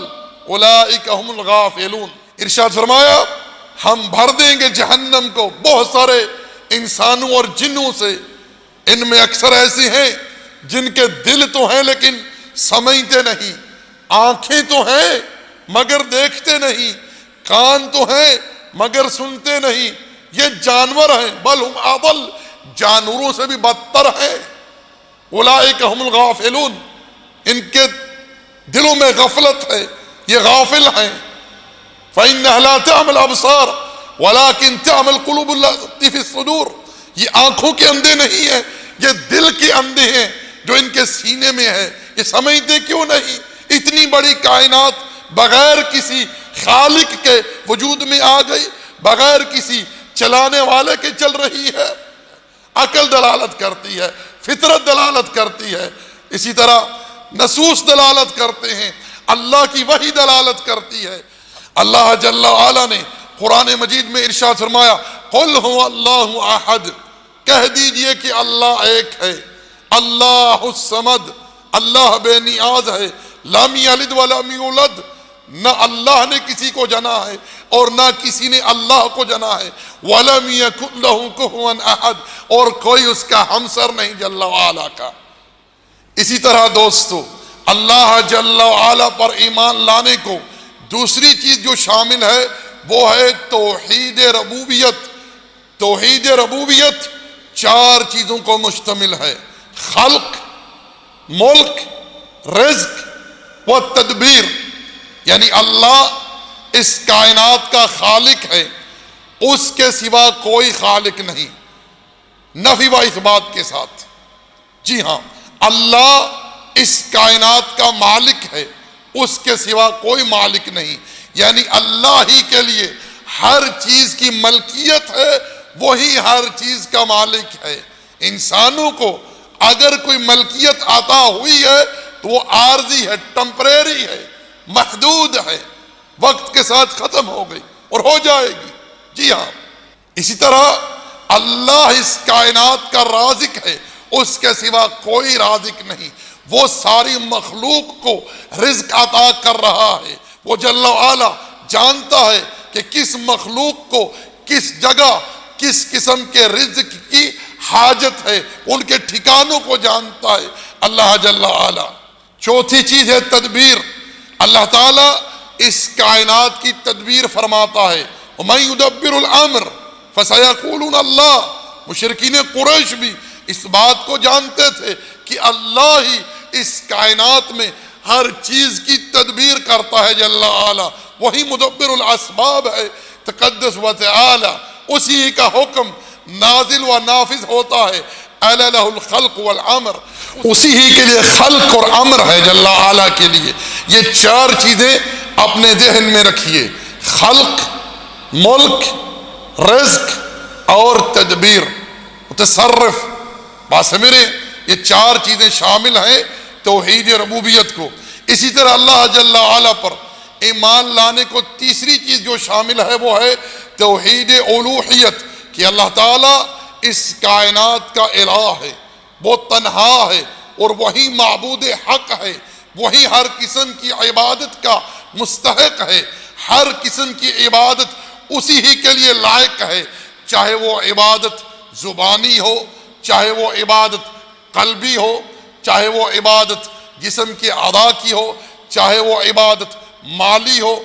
اولئک هم الغافلون۔ ارشاد فرمایا ہم بھر دیں گے جہنم کو بہت سارے انسانوں اور جنوں سے، ان میں اکثر ایسے ہیں جن کے دل تو ہیں لیکن سمجھتے نہیں، آنکھیں تو ہیں مگر دیکھتے نہیں، کان تو ہیں مگر سنتے نہیں، یہ جانور ہیں، بل ہم اضل، جانوروں سے بھی بدتر ہیں۔ اولئک هم الغافلون، ان کے دلوں میں غفلت ہے، یہ غافل ہیں۔ فإنها لا تعمى الأبصار ولكن تعمى القلوب التي في الصدور، یہ آنکھوں کے اندھے نہیں ہیں، یہ دل کے اندھے ہیں جو ان کے سینے میں ہے۔ یہ سمجھتے کیوں نہیں؟ اتنی بڑی کائنات بغیر کسی خالق کے وجود میں آ گئی، بغیر کسی چلانے والے کے چل رہی ہے۔ عقل دلالت کرتی ہے، فطرت دلالت کرتی ہے، اسی طرح نصوص دلالت کرتے ہیں، اللہ کی وحی دلالت کرتی ہے۔ اللہ جل وعلا نے قرآن مجید میں ارشاد فرمایا قل هو اللہ احد، کہہ دیجئے کہ اللہ ایک ہے، اللہ الصمد، اللہ بے نیاز ہے، لم یلد ولم یولد، نہ اللہ نے کسی کو جنا ہے اور نہ کسی نے اللہ کو جنا ہے، ولم یکن لہ کفوا احد، اور کوئی اس کا ہمسر نہیں جل وعلا کا۔ اسی طرح دوستو اللہ جل وعلا پر ایمان لانے کو دوسری چیز جو شامل ہے وہ ہے توحید ربوبیت۔ توحید ربوبیت چار چیزوں کو مشتمل ہے: خلق، ملک، رزق و تدبیر، یعنی اللہ اس کائنات کا خالق ہے، اس کے سوا کوئی خالق نہیں، نفی و اثبات کے ساتھ۔ جی ہاں، اللہ اس کائنات کا مالک ہے، اس کے سوا کوئی مالک نہیں، یعنی اللہ ہی کے لیے ہر چیز کی ملکیت ہے، وہی ہر چیز کا مالک ہے۔ انسانوں کو اگر کوئی ملکیت عطا ہوئی ہے تو وہ عارضی ہے، ٹمپریری ہے، محدود ہے، وقت کے ساتھ ختم ہو گئی اور ہو جائے گی۔ جی ہاں، اسی طرح اللہ اس کائنات کا رازق ہے، اس کے سوا کوئی رازق نہیں، وہ ساری مخلوق کو رزق عطا کر رہا ہے۔ وہ جل وعلا جانتا ہے کہ کس مخلوق کو کس جگہ کس قسم کے رزق کی حاجت ہے، ان کے ٹھکانوں کو جانتا ہے اللہ جل وعلا۔ چوتھی چیز ہے تدبیر۔ اللہ تعالیٰ اس کائنات کی تدبیر فرماتا ہے۔ وَمَن يُدَبِّرُ الْأَمْرَ فَسَيَقُولُونَ اللَّهُ، مشرکین قریش بھی اس بات کو جانتے تھے کہ اللہ ہی اس کائنات میں ہر چیز کی تدبیر کرتا ہے جل وعلا، وہی مدبر الاسباب ہے تقدس و تعالی، اسی کا حکم نازل و نافذ ہوتا ہے۔ اَلَا لَهُ الْخَلْقُ وَالْعَمْرُ، اسی ہی کے لیے خلق اور امر ہے جل وعلا کے لیے۔ یہ چار چیزیں اپنے ذہن میں رکھیے: خلق، ملک، رزق اور تدبیر، متصرف۔ بات سمجھے، یہ چار چیزیں شامل ہیں توحید ربوبیت کو۔ اسی طرح اللہ جل وعلا پر ایمان لانے کو تیسری چیز جو شامل ہے وہ ہے توحید الوہیت، کہ اللہ تعالیٰ اس کائنات کا الہ ہے، وہ تنہا ہے اور وہی معبود حق ہے، وہی ہر قسم کی عبادت کا مستحق ہے، ہر قسم کی عبادت اسی ہی کے لیے لائق ہے، چاہے وہ عبادت زبانی ہو، چاہے وہ عبادت قلبی ہو، چاہے وہ عبادت جسم کے اعضاء کی ہو، چاہے وہ عبادت مالی ہو،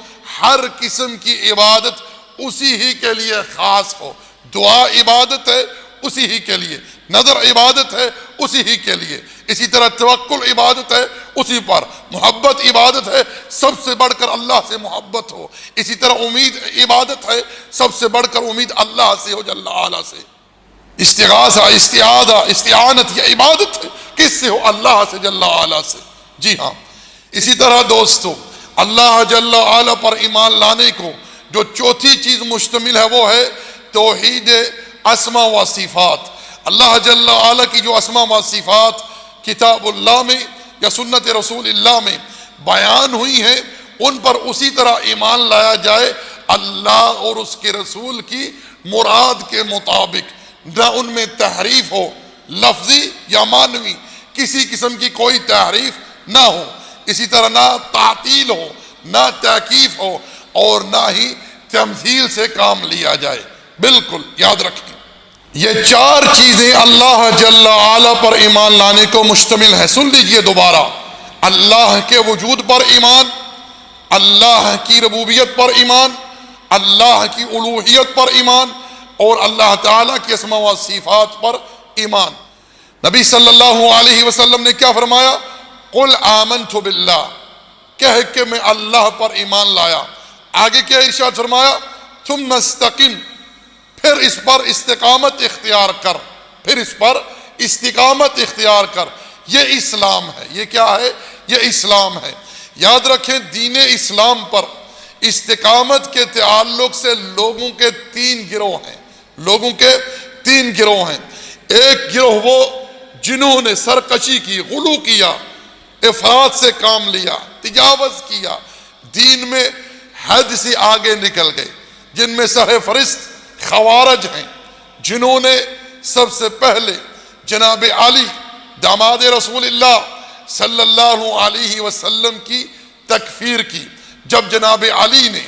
ہر قسم کی عبادت اسی ہی کے لیے خاص ہو۔ دعا عبادت ہے اسی ہی کے لیے، نظر عبادت ہے اسی ہی کے لیے، اسی طرح توکل عبادت ہے اسی پر، محبت عبادت ہے سب سے بڑھ کر اللہ سے محبت ہو، اسی طرح امید عبادت ہے سب سے بڑھ کر امید اللہ سے ہو جل وعلا سے۔ استغاثہ، استعاذہ، استعانت یہ عبادت ہے، کس سے ہو؟ اللہ سے جل وعلا سے۔ جی ہاں، اسی طرح دوستو اللہ جل وعلا پر ایمان لانے کو جو چوتھی چیز مشتمل ہے وہ ہے توحید اسماء و صفات۔ اللہ جل وعلا کی جو اسماء و صفات کتاب اللہ میں یا سنت رسول اللہ میں بیان ہوئی ہیں، ان پر اسی طرح ایمان لایا جائے اللہ اور اس کے رسول کی مراد کے مطابق، نہ ان میں تحریف ہو لفظی یا معنوی، کسی قسم کی کوئی تحریف نہ ہو، اسی طرح نہ تعطیل ہو، نہ تحقیف ہو اور نہ ہی تمثیل سے کام لیا جائے۔ بالکل یاد رکھیں، یہ چار چیزیں اللہ جل وعلا پر ایمان لانے کو مشتمل ہیں۔ سن لیجئے دوبارہ، اللہ کے وجود پر ایمان، اللہ کی ربوبیت پر ایمان، اللہ کی الوہیت پر ایمان، اور اللہ تعالیٰ کے اسماء و صفات پر ایمان۔ نبی صلی اللہ علیہ وسلم نے کیا فرمایا؟ قل آمنت باللہ، کہہ کہ میں اللہ پر ایمان لایا۔ آگے کیا ارشاد فرمایا؟ ثم استقم، پھر اس پر استقامت اختیار کر، پھر اس پر استقامت اختیار کر۔ یہ اسلام ہے۔ یہ کیا ہے؟ یہ اسلام ہے۔ یاد رکھیں، دین اسلام پر استقامت کے تعلق سے لوگوں کے تین گروہ ہیں۔ لوگوں کے تین گروہ ہیں۔ ایک گروہ وہ جنہوں نے سرکشی کی، غلو کیا، افراط سے کام لیا، تجاوز کیا، دین میں حد سے آگے نکل گئے، جن میں سر فہرست خوارج ہیں، جنہوں نے سب سے پہلے جناب علی داماد رسول اللہ صلی اللہ علیہ وسلم کی تکفیر کی۔ جب جناب علی نے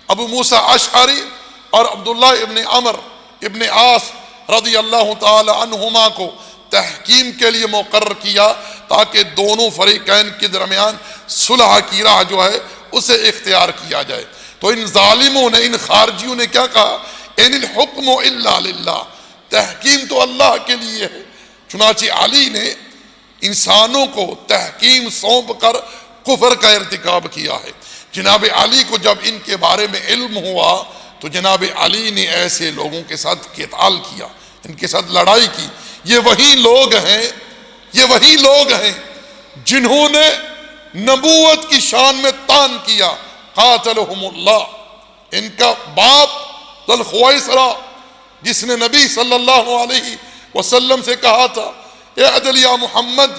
ابو موسیٰ اشعری اور عبداللہ ابن عمر ابن عاص رضی اللہ تعالی عنہما کو تحکیم کے لیے مقرر کیا تاکہ دونوں فریقین کے درمیان صلح کی راہ جو ہے اسے اختیار کیا جائے، تو ان ظالموں نے، ان خارجیوں نے کیا کہا؟ ان الحکم الا للہ، تحکیم تو اللہ کے لیے ہے۔ چنانچہ علی نے انسانوں کو تحکیم سونپ کر کفر کا ارتکاب کیا ہے۔ جناب علی کو جب ان کے بارے میں علم ہوا تو جناب علی نے ایسے لوگوں کے ساتھ قتال کیا، ان کے ساتھ لڑائی کی۔ یہ وہی لوگ ہیں جنہوں نے نبوت کی شان میں طعن کیا، قاتلہم اللہ۔ ان کا باپ ذوالخویسرہ، جس نے نبی صلی اللہ علیہ وسلم سے کہا تھا، اعدل یا محمد،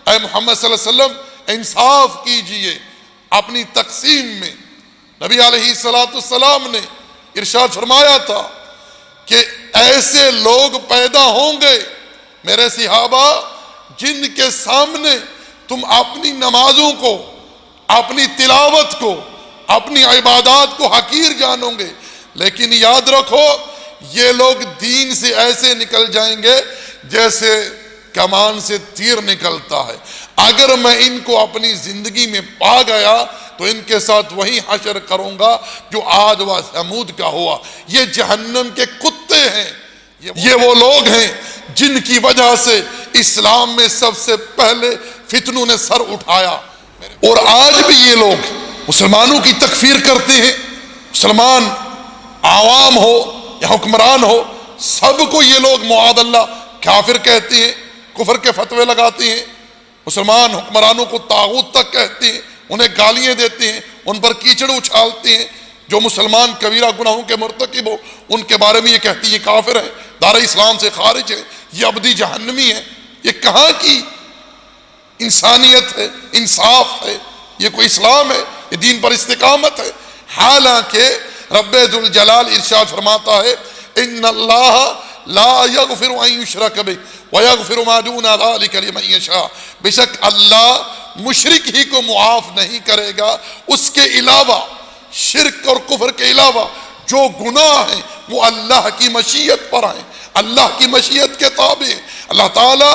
اے محمد صلی اللہ علیہ وسلم انصاف کیجئے اپنی تقسیم میں، نبی علیہ السلام نے ارشاد فرمایا تھا کہ ایسے لوگ پیدا ہوں گے میرے صحابہ جن کے سامنے تم اپنی نمازوں کو، اپنی تلاوت کو، اپنی عبادات کو حقیر جانو گے، لیکن یاد رکھو یہ لوگ دین سے ایسے نکل جائیں گے جیسے کمان سے تیر نکلتا ہے۔ اگر میں ان کو اپنی زندگی میں پا گیا تو ان کے ساتھ وہی حشر کروں گا جو عاد و ثمود کا ہوا۔ یہ جہنم کے کتے ہیں، یہ وہ لوگ ہیں جن کی وجہ سے اسلام میں سب سے پہلے فتنوں نے سر اٹھایا، اور آج بھی یہ لوگ مسلمانوں کی تکفیر کرتے ہیں۔ مسلمان عوام ہو یا حکمران ہو، سب کو یہ لوگ معاذ اللہ کافر کہتے ہیں، کفر کے فتوے لگاتے ہیں، مسلمان حکمرانوں کو طاغوت تک کہتے ہیں، انہیں گالیاں دیتے ہیں، ان پر کیچڑ اچھالتے ہیں۔ جو مسلمان کبیرہ گناہوں کے مرتکب ہو ان کے بارے میں یہ کہتی ہے یہ کافر ہے، دار اسلام سے خارج ہے، یہ ابدی جہنمی ہے۔ یہ کہاں کی انسانیت ہے، انصاف ہے؟ یہ کوئی اسلام ہے؟ یہ دین پر استقامت ہے؟ حالانکہ رب ذوالجلال ارشاد فرماتا ہے ان اللہ لا یغفر ان یشرک بہ ویغفر ما دون ذلک لمن یشاء، بے شک اللہ مشرک ہی کو معاف نہیں کرے گا، اس کے علاوہ، شرک اور کفر کے علاوہ جو گناہ ہیں وہ اللہ کی مشیت پر ہیں، اللہ کی مشیت کے تابع ہیں۔ اللہ تعالیٰ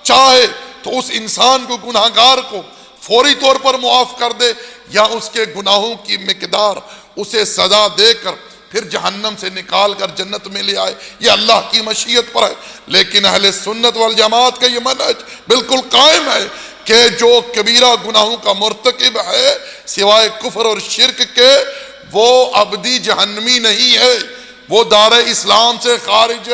چاہے تو اس انسان کو، گناہگار کو فوری طور پر معاف کر دے، یا اس کے گناہوں کی مقدار اسے سزا دے کر پھر جہنم سے نکال کر جنت میں لے آئے، یہ اللہ کی مشیت پر ہے۔ لیکن اہل سنت والجماعت کا یہ منہج بالکل قائم ہے کہ جو کبیرہ گناہوں کا مرتکب ہے سوائے کفر اور شرک کے، وہ ابدی جہنمی نہیں ہے، وہ دار اسلام سے خارج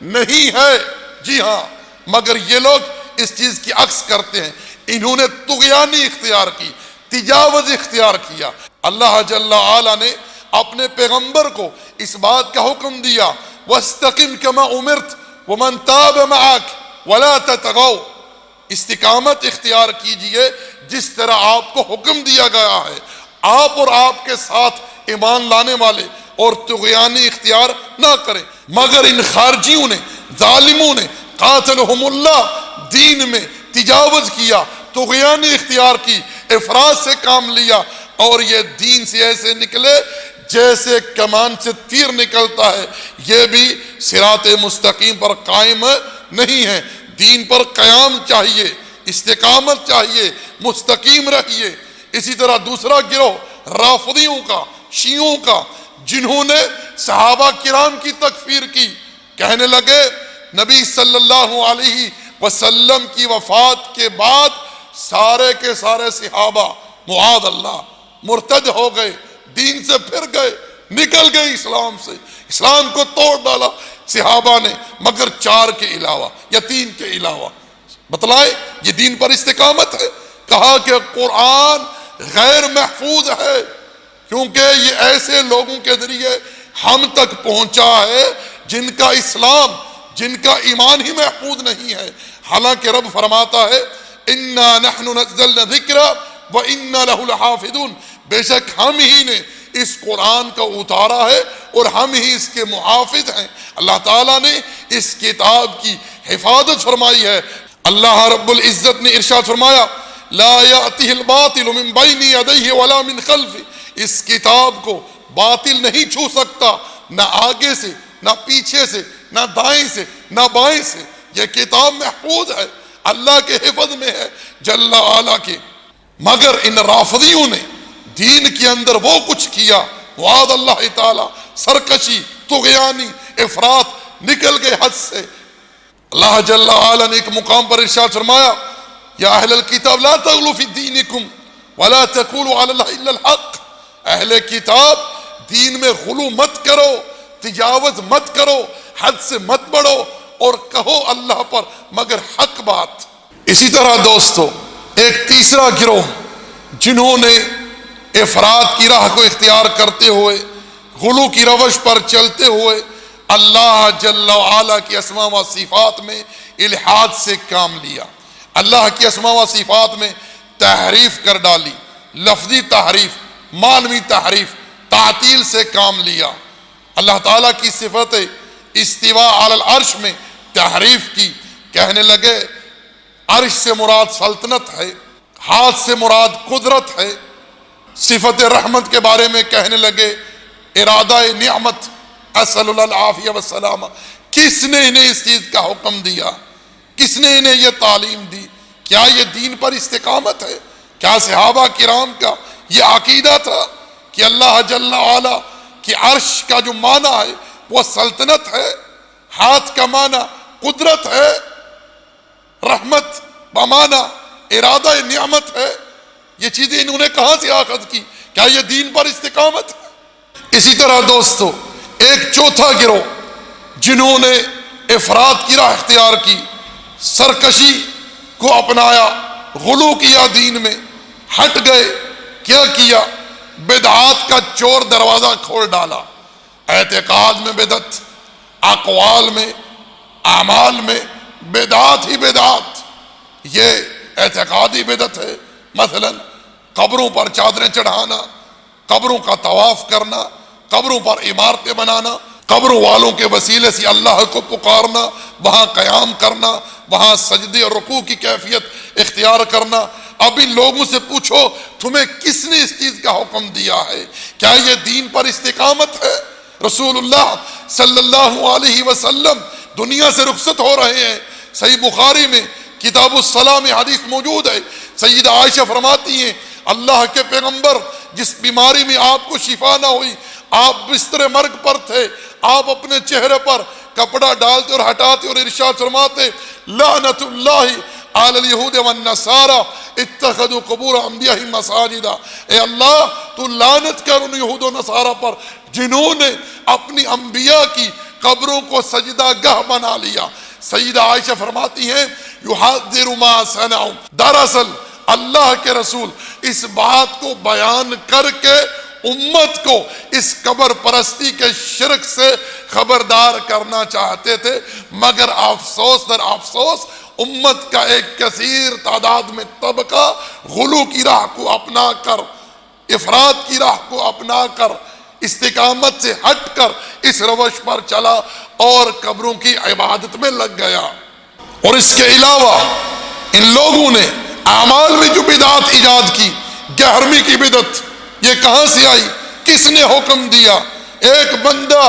نہیں ہے۔ جی ہاں، مگر یہ لوگ اس چیز کی عکس کرتے ہیں، انہوں نے طغیانی اختیار کی، تجاوز اختیار کیا۔ اللہ جل وعلا نے اپنے پیغمبر کو اس بات کا حکم دیا وَاسْتَقِمْ كَمَا أُمِرْتَ وَمَنْ تَابَ مَعَكَ وَلَا تَطْغَوْا، استقامت اختیار کیجئے جس طرح آپ کو حکم دیا گیا ہے، آپ اور آپ کے ساتھ ایمان لانے والے، اور طغیانی اختیار نہ کریں۔ مگر ان خارجیوں نے، ظالموں نے قاتلہم اللہ، دین میں تجاوز کیا، طغیانی اختیار کی، افراط سے کام لیا، اور یہ دین سے ایسے نکلے جیسے کمان سے تیر نکلتا ہے، یہ بھی صراط مستقیم پر قائم نہیں ہے۔ دین پر قیام چاہیے، استقامت چاہیے، مستقیم رہیے۔ اسی طرح دوسرا گروہ رافضیوں کا، شیعوں کا، جنہوں نے صحابہ کرام کی تکفیر کی، کہنے لگے نبی صلی اللہ علیہ وسلم کی وفات کے بعد سارے کے سارے صحابہ معاذ اللہ مرتد ہو گئے، دین سے پھر گئے، نکل گئے اسلام سے، اسلام کو توڑ ڈالا صحابہ نے، مگر 4 کے علاوہ یا 3 کے علاوہ۔ بتلائے یہ دین پر استقامت ہے؟ کہا کہ قرآن غیر محفوظ ہے، کیونکہ یہ ایسے لوگوں کے ذریعے ہم تک پہنچا ہے جن کا اسلام، جن کا ایمان ہی محفوظ نہیں ہے۔ حالانکہ رب فرماتا ہے اِنَّا نَحْنُ نَزَّلْنَا الذِّكْرَ وَإِنَّا لَهُ لَحَافِظُونَ، بے شک ہم ہی نے اس قرآن کا اتارا ہے اور ہم ہی اس کے محافظ ہیں۔ اللہ تعالیٰ نے اس کتاب کی حفاظت فرمائی ہے۔ اللہ رب العزت نے ارشاد فرمایا لا یأتیہ الباطل من بین یدیہ ولا من خلفہ، اس کتاب کو باطل نہیں چھو سکتا، نہ آگے سے، نہ پیچھے سے، نہ دائیں سے، نہ بائیں سے۔ یہ کتاب محفوظ ہے، اللہ کے حفظ میں ہے جل وعلا کے۔ مگر ان رافضیوں نے دین کے اندر وہ کچھ کیا، وعد اللہ تعالی، سرکشی، طغیانی، افراط، نکل گئے حد سے۔ اللہ جل وعلا نے ایک مقام پر ارشاد فرمایا یا اہل الکتاب لا تغلوا فی دینکم ولا تقولوا علی اللہ الا الحق، اہل کتاب دین میں غلو مت کرو، تجاوز مت کرو، حد سے مت بڑھو، اور کہو اللہ پر مگر حق بات۔ اسی طرح دوستو ایک تیسرا گروہ جنہوں نے افراط کی راہ کو اختیار کرتے ہوئے، غلو کی روش پر چلتے ہوئے اللہ جل وعلا کی اسماء و صفات میں الحاد سے کام لیا، اللہ کی اسماء و صفات میں تحریف کر ڈالی، لفظی تحریف، معنوی تحریف، تعطیل سے کام لیا، اللہ تعالیٰ کی صفت استواء علی العرش میں تحریف کی، کہنے لگے عرش سے مراد سلطنت ہے، ہاتھ سے مراد قدرت ہے، صفت رحمت کے بارے میں کہنے لگے ارادہ نعمت، اسأل اللہ العافیہ والسلام۔ کس نے انہیں اس چیز کا حکم دیا؟ کس نے انہیں یہ تعلیم دی؟ کیا یہ دین پر استقامت ہے؟ کیا صحابہ کرام کا یہ عقیدہ تھا کہ اللہ جل وعلا کہ عرش کا جو معنی ہے وہ سلطنت ہے، ہاتھ کا معنی قدرت ہے، رحمت بمعنی ارادہ نعمت ہے؟ یہ چیزیں انہوں نے کہاں سے اخذ کی؟ کیا یہ دین پر استقامت ہے؟ اسی طرح دوستو ایک چوتھا گروہ جنہوں نے افراط کی راہ اختیار کی، سرکشی کو اپنایا، غلو کیا، دین میں ہٹ گئے، کیا کیا؟ بدعات کا چور دروازہ کھول ڈالا، اعتقاد میں بدعت، اقوال میں، اعمال میں بدعات ہی بدعات۔ یہ اعتقادی بدعت ہے، مثلا قبروں پر چادریں چڑھانا، قبروں کا طواف کرنا، قبروں پر عمارتیں بنانا، قبروں والوں کے وسیلے سے اللہ کو پکارنا، وہاں قیام کرنا، وہاں سجدے اور رکوع کی کیفیت اختیار کرنا۔ اب ان لوگوں سے پوچھو تمہیں کس نے اس چیز کا حکم دیا ہے؟ کیا یہ دین پر استقامت ہے؟ رسول اللہ صلی اللہ علیہ وسلم دنیا سے رخصت ہو رہے ہیں، صحیح بخاری میں کتاب الصلاۃ میں حدیث موجود ہے، سیدہ عائشہ فرماتی ہیں اللہ کے پیغمبر جس بیماری میں آپ کو شفا نہ ہوئی، آپ بستر مرگ پر تھے، آپ اپنے چہرے پر کپڑا ڈالتے اور ہٹاتے اور ارشاد فرماتے لعنت اللہ علی الیہود والنصارى اتخذوا قبور انبیائہم مساجدا، اے اللہ تو لعنت کر ان یہود و نصارہ پر جنہوں نے اپنی انبیاء کی قبروں کو سجدہ گاہ بنا لیا۔ سیدہ عائشہ فرماتی ہیں یحذر ما صنعوا، دراصل اللہ کے رسول اس بات کو بیان کر کے امت کو اس قبر پرستی کے شرک سے خبردار کرنا چاہتے تھے، مگر افسوس در افسوس امت کا ایک کثیر تعداد میں طبقہ غلو کی راہ کو اپنا کر، افراط کی راہ کو اپنا کر، استقامت سے ہٹ کر اس روش پر چلا اور قبروں کی عبادت میں لگ گیا۔ اور اس کے علاوہ ان لوگوں نے اعمال میں جو بدعات ایجاد کی، 11ویں کی بدعت یہ کہاں سے آئی؟ کس نے حکم دیا؟ ایک بندہ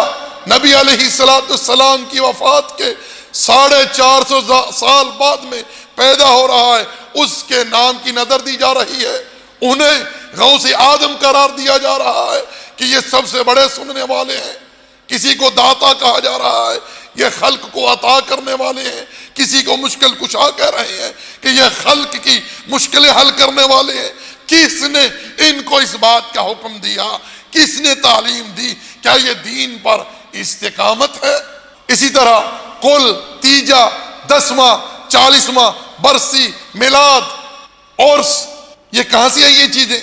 نبی علیہ السلام کی وفات کے 450 سال بعد میں پیدا ہو رہا ہے، اس کے نام کی نظر دی جا رہی ہے، انہیں غوث آدم قرار دیا جا رہا ہے کہ یہ سب سے بڑے سننے والے ہیں، کسی کو داتا کہا جا رہا ہے، یہ خلق کو عطا کرنے والے ہیں، کسی کو مشکل کشا کہہ رہے ہیں کہ یہ خلق کی مشکلیں حل کرنے والے ہیں۔ کس نے ان کو اس بات کا حکم دیا؟ کس نے تعلیم دی؟ کیا یہ دین پر استقامت ہے؟ اسی طرح کل، تیجا، 10واں، 40واں، برسی، میلاد، اور یہ کہاں سے آئی یہ چیزیں؟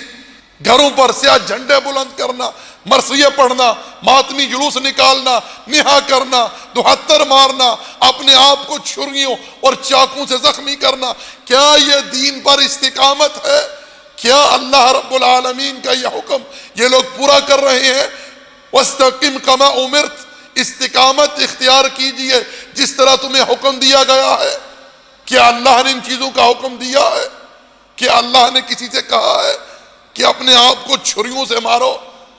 گھروں پر سیاہ جھنڈے بلند کرنا، مرثیے پڑھنا، ماتمی جلوس نکالنا، نہا کرنا، 72 مارنا، اپنے آپ کو چھریوں اور چاقوں سے زخمی کرنا، کیا یہ دین پر استقامت ہے؟ کیا اللہ رب العالمین کا یہ حکم یہ لوگ پورا کر رہے ہیں؟ وَاسْتَقِمْ كَمَا أُمِرْتَ، استقامت اختیار کیجئے جس طرح تمہیں حکم دیا گیا ہے۔ کیا اللہ نے ان چیزوں کا حکم دیا ہے؟ کیا اللہ نے کسی سے کہا ہے کہ اپنے آپ کو چھریوں سے مارو،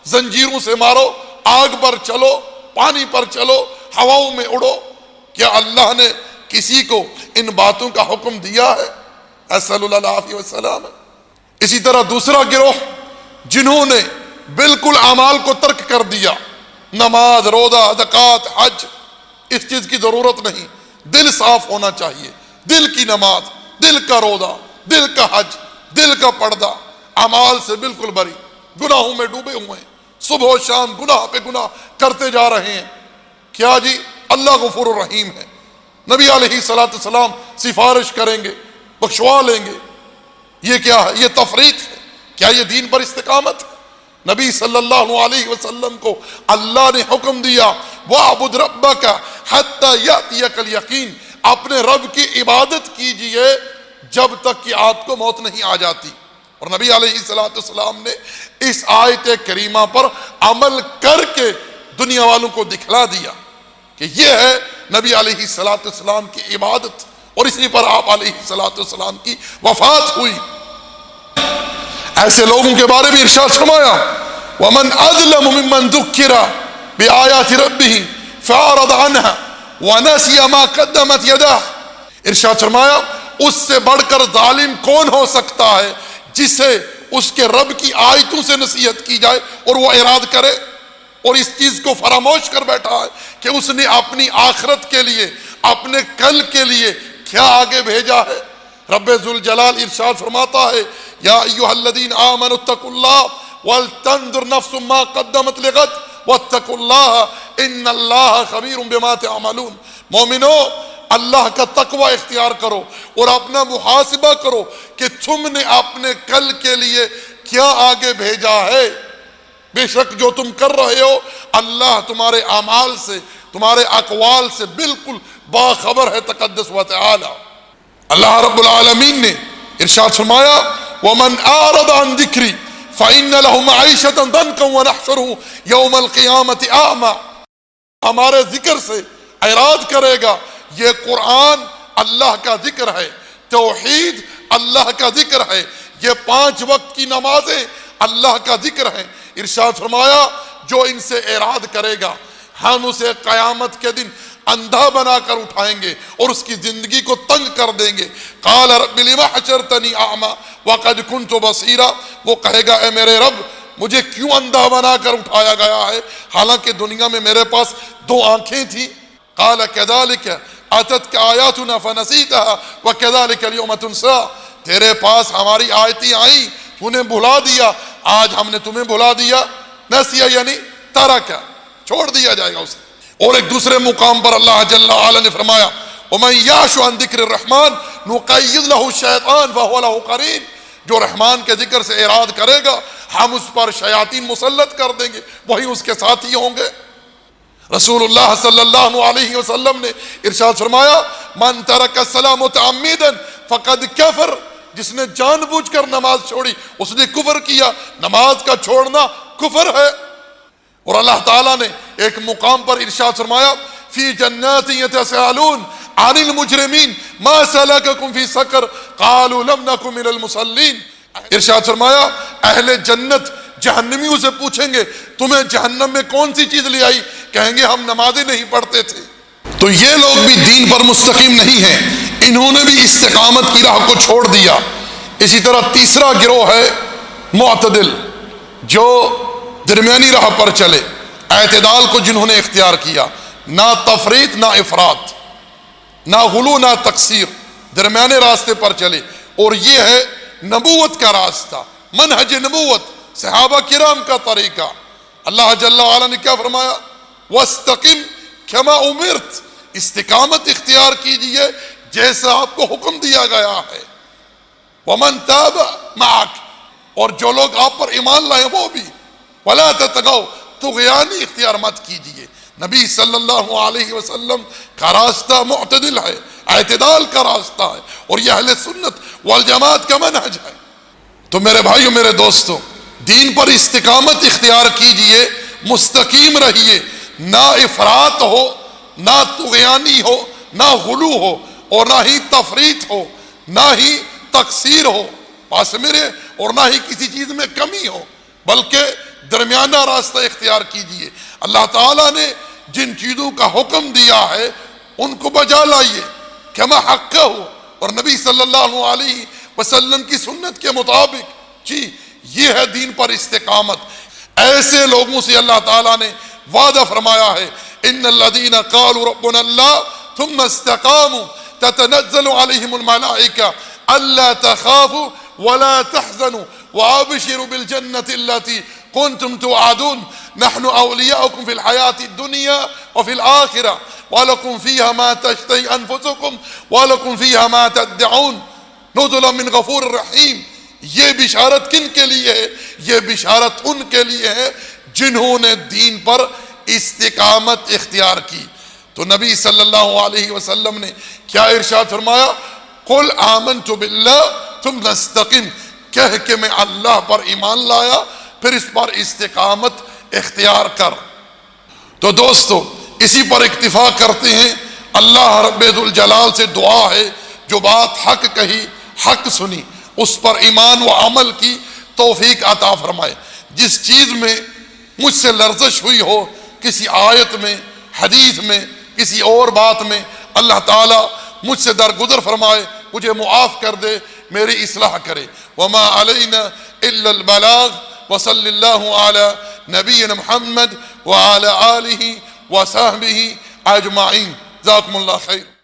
زنجیروں سے مارو، آگ پر چلو، پانی پر چلو، ہواؤں میں اڑو؟ کیا اللہ نے کسی کو ان باتوں کا حکم دیا ہے؟ صلی اللہ علیہ وسلم۔ اسی طرح دوسرا گروہ جنہوں نے بالکل اعمال کو ترک کر دیا، نماز، روزہ، زکوٰۃ، حج، اس چیز کی ضرورت نہیں، دل صاف ہونا چاہیے، دل کی نماز، دل کا روزہ، دل کا حج، دل کا پردہ، اعمال سے بالکل بری، گناہوں میں ڈوبے ہوئے ہیں، صبح و شام گناہ پہ گناہ کرتے جا رہے ہیں۔ کیا جی؟ اللہ غفور الرحیم ہے، نبی علیہ السلام سفارش کریں گے، بخشوا لیں گے۔ یہ کیا ہے؟ یہ تفریق ہے۔ کیا یہ دین پر استقامت ہے؟ نبی صلی اللہ علیہ وسلم کو اللہ نے حکم دیا، وَاعْبُدْ رَبَّكَ حَتَّى يَأْتِيَكَ الْيَقِينُ، اپنے رب کی عبادت کیجئے جب تک کہ آپ کو موت نہیں آ جاتی۔ اور نبی علیہ السلام نے اس آیت کریمہ پر عمل کر کے دنیا والوں کو دکھلا دیا کہ یہ ہے نبی علیہ السلام کی عبادت، اور اسی پر آپ علیہ السلام کی وفات ہوئی۔ ایسے لوگوں کے بارے میں ارشاد فرمایا، وَمَنْ أَظْلَمُ مِمَّنْ ذُكِّرَ بِآيَاتِ رَبِّهِ فَأَعْرَضَ عَنْهَا وَنَسِيَ مَا قَدَّمَتْ يَدَاهُ۔ ارشاد فرمایا، اس سے بڑھ کر ظالم کون ہو سکتا ہے جسے اس کے رب کی آیتوں سے نصیحت کی جائے اور وہ اعراض کرے اور اس چیز کو فراموش کر بیٹھا ہے کہ اس نے اپنی آخرت کے لیے، اپنے کل کے لیے کیا آگے بھیجا ہے۔ رب ذوالجلال ارشاد فرماتا ہے، یا ایھا الذین آمنوا اتقوا اللہ ولتنظر نفس ما قدمت لغد واتقوا اللہ ان اللہ خبیر بما تعملون۔ مومنو، اللہ کا تقوی اختیار کرو اور اپنا محاسبہ کرو کہ تم نے اپنے کل کے لیے کیا آگے بھیجا ہے۔ بے شک جو تم کر رہے ہو اللہ تمہارے اعمال سے، تمہارے اقوال سے بالکل باخبر ہے، تقدس و تعالی۔ اللہ رب العالمین نے ارشاد فرمایا، وَمَنْ أَعْرَضَ عَنْ ذِكْرِي فَإِنَّ لَهُ مَعِيشَةً ضَنْكًا وَنَحْشُرُهُ يَوْمَ الْقِيَامَةِ أَعْمَى۔ ہمارے ذکر سے اعراض کرے گا۔ یہ قرآن اللہ کا ذکر ہے، توحید اللہ کا ذکر ہے، یہ 5 وقت کی نمازیں اللہ کا ذکر ہے۔ ارشاد فرمایا، جو ان سے اعراض کرے گا ہم اسے قیامت کے دن اندھا بنا کر اٹھائیں گے اور اس کی زندگی کو تنگ کر دیں گے۔ قال رب لم حشرتنی اعمی وقد كنت بصیرا، وہ کہے گا اے میرے رب مجھے کیوں اندھا بنا کر اٹھایا گیا ہے حالانکہ دنیا میں میرے پاس 2 آنکھیں تھیں۔ قال كذلك اتتك آیاتنا فنسیتها وكذلك اليوم تنسى، تیرے پاس ہماری آیتیں آئیں تو نے بھلا دیا، آج ہم نے تمہیں بھلا دیا۔ نسیہ یعنی ترک، چھوڑ دیا جائے گا اسے۔ اور ایک دوسرے مقام پر اللہ جل وعلا نے فرمایا، وَمَنْ يَعْشُ عَنْ ذِكْرِ الرَّحْمَنِ نُقَيِّضْ لَهُ الشَّيْطَانَ فَهُوَ لَهُ قَرِينٌ، جو رحمان کے ذکر سے اعراض کرے گا ہم اس پر شیاطین مسلط کر دیں گے، وہی اس کے ساتھی ہوں گے۔ رسول اللہ صلی اللہ علیہ وسلم نے ارشاد فرمایا، من ترک الصلاۃ متعمدا فقد کفر، جس نے جان بوجھ کر نماز چھوڑی اس نے کفر کیا۔ نماز کا چھوڑنا کفر ہے۔ اور اللہ تعالیٰ نے ایک مقام پر ارشاد فرمایا، فی جنات یتساءلون عن المجرمین ما سلککم فی سقر قالوا لم نکن من المصلین۔ ارشاد فرمایا اہل جنت جہنمیوں سے پوچھیں گے تمہیں جہنم میں کون سی چیز لے آئی، کہیں گے ہم نمازیں نہیں پڑھتے تھے۔ تو یہ لوگ بھی دین پر مستقیم نہیں ہیں، انہوں نے بھی استقامت کی راہ کو چھوڑ دیا۔ اسی طرح تیسرا گروہ ہے معتدل، جو درمیانی راہ پر چلے، اعتدال کو جنہوں نے اختیار کیا، نہ تفریط نہ افراط، نہ غلو نہ تقصیر، درمیانے راستے پر چلے۔ اور یہ ہے نبوت کا راستہ، منہج نبوت، صحابہ کرام کا طریقہ۔ اللہ جل وعلا نے کیا فرمایا؟ وَاسْتَقِمْ كَمَا أُمِرْتَ، استقامت اختیار کیجئے جیسا آپ کو حکم دیا گیا ہے۔ وَمَنْ تَابَ مَعَكَ، اور جو لوگ آپ پر ایمان لائیں وہ بھی۔ وَلَا تَتَغَوْا، طغیانی اختیار مت کیجئے۔ نبی صلی اللہ علیہ وسلم کا راستہ معتدل ہے، اعتدال کا راستہ ہے، اور یہ اہل سنت والجماعت کا منہج ہے۔ تو میرے بھائیو، میرے دوستو، دین پر استقامت اختیار کیجئے، مستقیم رہیے، نہ افراط ہو، نہ طغیانی ہو، نہ غلو ہو، اور نہ ہی تفریط ہو، نہ ہی تقصیر ہو پاس میرے، اور نہ ہی کسی چیز میں کمی ہو، بلکہ درمیانہ راستہ اختیار کیجئے۔ اللہ تعالیٰ نے جن چیزوں کا حکم دیا ہے ان کو بجا لائیے کما حق ہو، اور نبی صلی اللہ علیہ وسلم کی سنت کے مطابق۔ جی یہ ہے دین پر استقامت۔ ایسے لوگوں سے اللہ تعالیٰ نے وعدہ فرمایا ہے، ان الذین قالوا ربنا اللہ ثم استقاموا تتنزل علیہم الملائکہ الا تخافوا ولا تحزنوا وابشروا بالجنة التي كنتم توعدون نحن اولیاؤکم فی الحیاة الدنیا وفی الآخرہ وَلَكُمْ فِيهَا مَا تَشْتَهِي أَنفُسُكُمْ وَلَكُمْ فِيهَا مَا تَدَّعُونَ نُزُلًا مِّن غَفُورٍ رَحِيمٍ۔ یہ بشارت کن کے لیے ہے؟ یہ بشارت ان کے لیے ہے جنہوں نے دین پر استقامت اختیار کی۔ تو نبی صلی اللہ علیہ وسلم نے کیا ارشاد فرمایا؟ قُلْ آمَنْتُ بِاللَّهِ ثُمَّ اسْتَقِمْ، کہہ کہ میں اللہ پر ایمان لایا پھر اس پر استقامت اختیار کر۔ تو دوستو، اسی پر اکتفا کرتے ہیں۔ اللہ رب ذوالجلال سے دعا ہے جو بات حق کہی، حق سنی، اس پر ایمان و عمل کی توفیق عطا فرمائے۔ جس چیز میں مجھ سے لرزش ہوئی ہو، کسی آیت میں، حدیث میں، کسی اور بات میں، اللہ تعالیٰ مجھ سے درگزر فرمائے، مجھے معاف کر دے، میری اصلاح کرے۔ وما علینا الا البلاغ، وصلی اللہ علی نبینا محمد وعلی آلہ وصحبہ اجمعین۔ جزاکم اللہ خیر۔